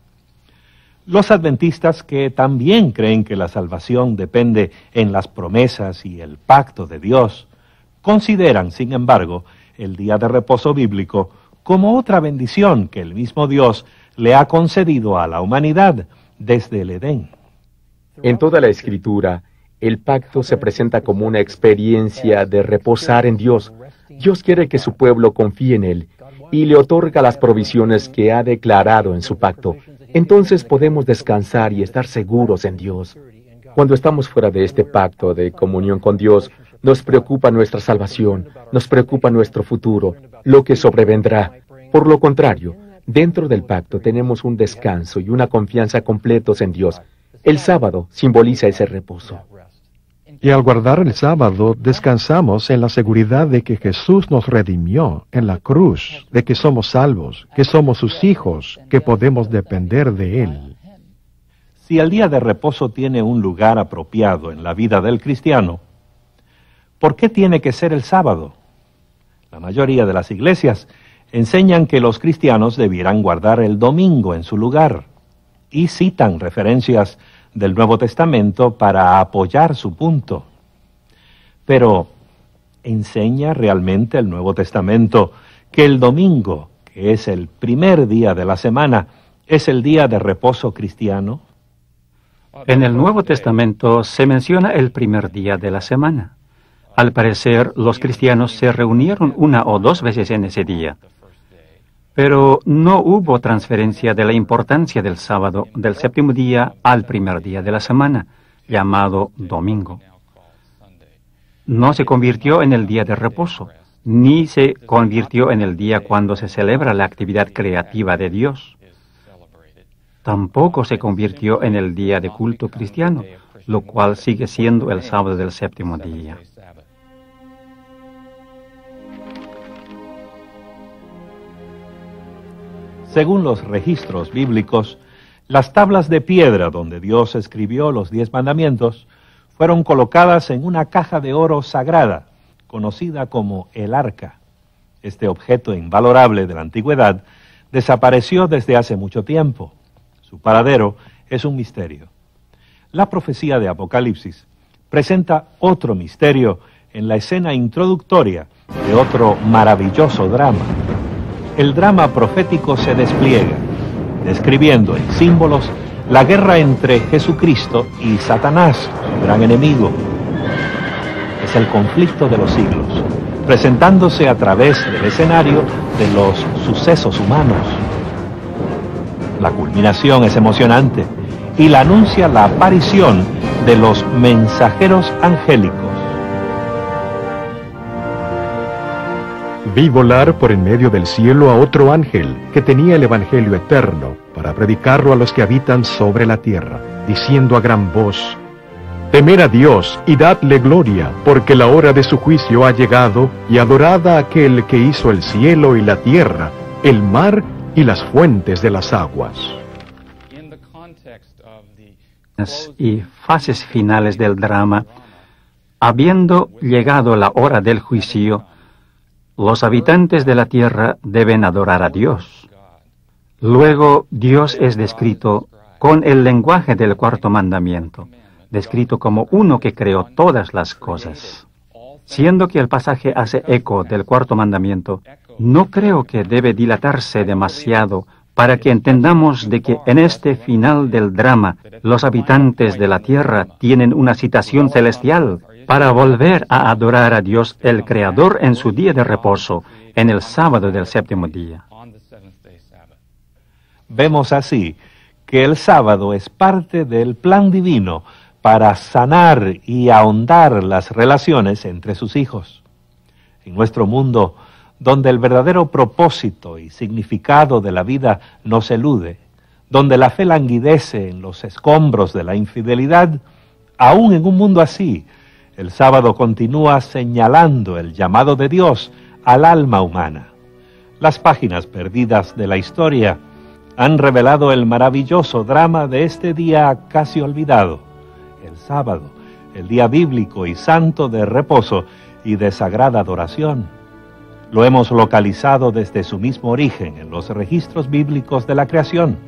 Los adventistas, que también creen que la salvación depende en las promesas y el pacto de Dios, consideran, sin embargo, el día de reposo bíblico como otra bendición que el mismo Dios le ha concedido a la humanidad desde el Edén. En toda la Escritura, El pacto se presenta como una experiencia de reposar en Dios. Dios quiere que su pueblo confíe en Él y le otorga las provisiones que ha declarado en su pacto. Entonces podemos descansar y estar seguros en Dios. Cuando estamos fuera de este pacto de comunión con Dios, nos preocupa nuestra salvación, nos preocupa nuestro futuro, lo que sobrevendrá. Por lo contrario, dentro del pacto tenemos un descanso y una confianza completos en Dios. El sábado simboliza ese reposo. Y al guardar el sábado, descansamos en la seguridad de que Jesús nos redimió en la cruz, de que somos salvos, que somos sus hijos, que podemos depender de Él. Si el día de reposo tiene un lugar apropiado en la vida del cristiano, ¿por qué tiene que ser el sábado? La mayoría de las iglesias enseñan que los cristianos debieran guardar el domingo en su lugar y citan referencias del Nuevo Testamento para apoyar su punto. Pero, ¿enseña realmente el Nuevo Testamento que el domingo, que es el primer día de la semana, es el día de reposo cristiano? En el Nuevo Testamento se menciona el primer día de la semana. Al parecer, los cristianos se reunieron una o dos veces en ese día. Pero no hubo transferencia de la importancia del sábado, del séptimo día, al primer día de la semana, llamado domingo. No se convirtió en el día de reposo, ni se convirtió en el día cuando se celebra la actividad creativa de Dios. Tampoco se convirtió en el día de culto cristiano, lo cual sigue siendo el sábado del séptimo día. Según los registros bíblicos, las tablas de piedra donde Dios escribió los 10 mandamientos fueron colocadas en una caja de oro sagrada, conocida como el arca. Este objeto invalorable de la antigüedad desapareció desde hace mucho tiempo. Su paradero es un misterio. La profecía de Apocalipsis presenta otro misterio en la escena introductoria de otro maravilloso drama. El drama profético se despliega, describiendo en símbolos la guerra entre Jesucristo y Satanás, su gran enemigo. Es el conflicto de los siglos, presentándose a través del escenario de los sucesos humanos. La culminación es emocionante y la anuncia la aparición de los mensajeros angélicos. Vi volar por en medio del cielo a otro ángel que tenía el Evangelio eterno para predicarlo a los que habitan sobre la tierra, diciendo a gran voz: Temed a Dios y dadle gloria, porque la hora de su juicio ha llegado, y adorad a aquel que hizo el cielo y la tierra, el mar y las fuentes de las aguas. Y fases finales del drama, habiendo llegado la hora del juicio, los habitantes de la tierra deben adorar a Dios. Luego, Dios es descrito con el lenguaje del cuarto mandamiento, descrito como uno que creó todas las cosas. Siendo que el pasaje hace eco del cuarto mandamiento, no creo que debe dilatarse demasiado para que entendamos de que en este final del drama, los habitantes de la tierra tienen una citación celestial para volver a adorar a Dios el Creador en su día de reposo, en el sábado del séptimo día. Vemos así que el sábado es parte del plan divino para sanar y ahondar las relaciones entre sus hijos. En nuestro mundo, donde el verdadero propósito y significado de la vida nos elude, donde la fe languidece en los escombros de la infidelidad, aún en un mundo así, el sábado continúa señalando el llamado de Dios al alma humana. Las páginas perdidas de la historia han revelado el maravilloso drama de este día casi olvidado, el sábado, el día bíblico y santo de reposo y de sagrada adoración. Lo hemos localizado desde su mismo origen en los registros bíblicos de la creación,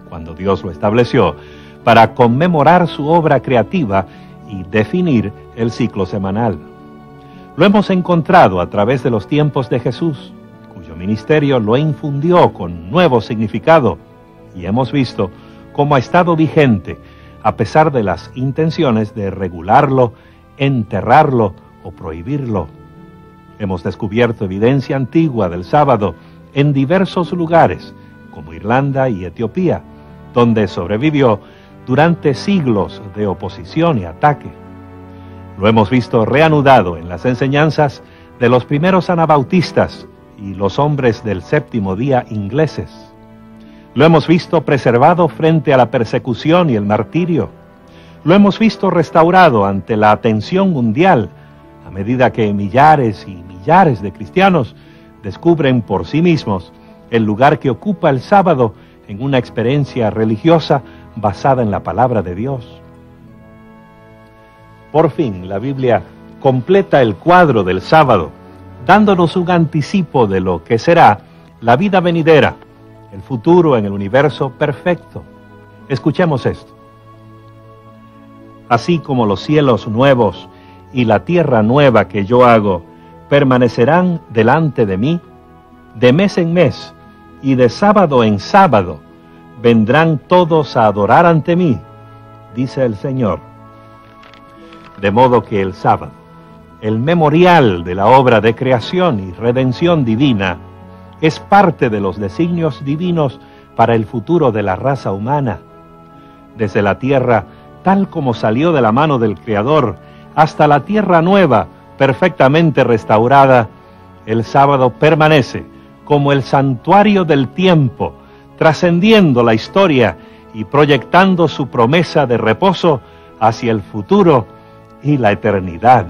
cuando Dios lo estableció para conmemorar su obra creativa y definir el ciclo semanal. Lo hemos encontrado a través de los tiempos de Jesús, cuyo ministerio lo infundió con nuevo significado, y hemos visto cómo ha estado vigente a pesar de las intenciones de regularlo, enterrarlo o prohibirlo. Hemos descubierto evidencia antigua del sábado en diversos lugares, como Irlanda y Etiopía, donde sobrevivió durante siglos de oposición y ataque. Lo hemos visto reanudado en las enseñanzas de los primeros anabautistas y los hombres del séptimo día ingleses. Lo hemos visto preservado frente a la persecución y el martirio. Lo hemos visto restaurado ante la atención mundial a medida que millares y millares de cristianos descubren por sí mismos el lugar que ocupa el sábado en una experiencia religiosa basada en la palabra de Dios. Por fin, la Biblia completa el cuadro del sábado, dándonos un anticipo de lo que será la vida venidera, el futuro en el universo perfecto. Escuchemos esto. Así como los cielos nuevos y la tierra nueva que yo hago permanecerán delante de mí, de mes en mes y de sábado en sábado vendrán todos a adorar ante mí, dice el Señor. De modo que el sábado, el memorial de la obra de creación y redención divina, es parte de los designios divinos para el futuro de la raza humana. Desde la tierra, tal como salió de la mano del Creador, hasta la tierra nueva, perfectamente restaurada, el sábado permanece como el santuario del tiempo, trascendiendo la historia y proyectando su promesa de reposo hacia el futuro y la eternidad.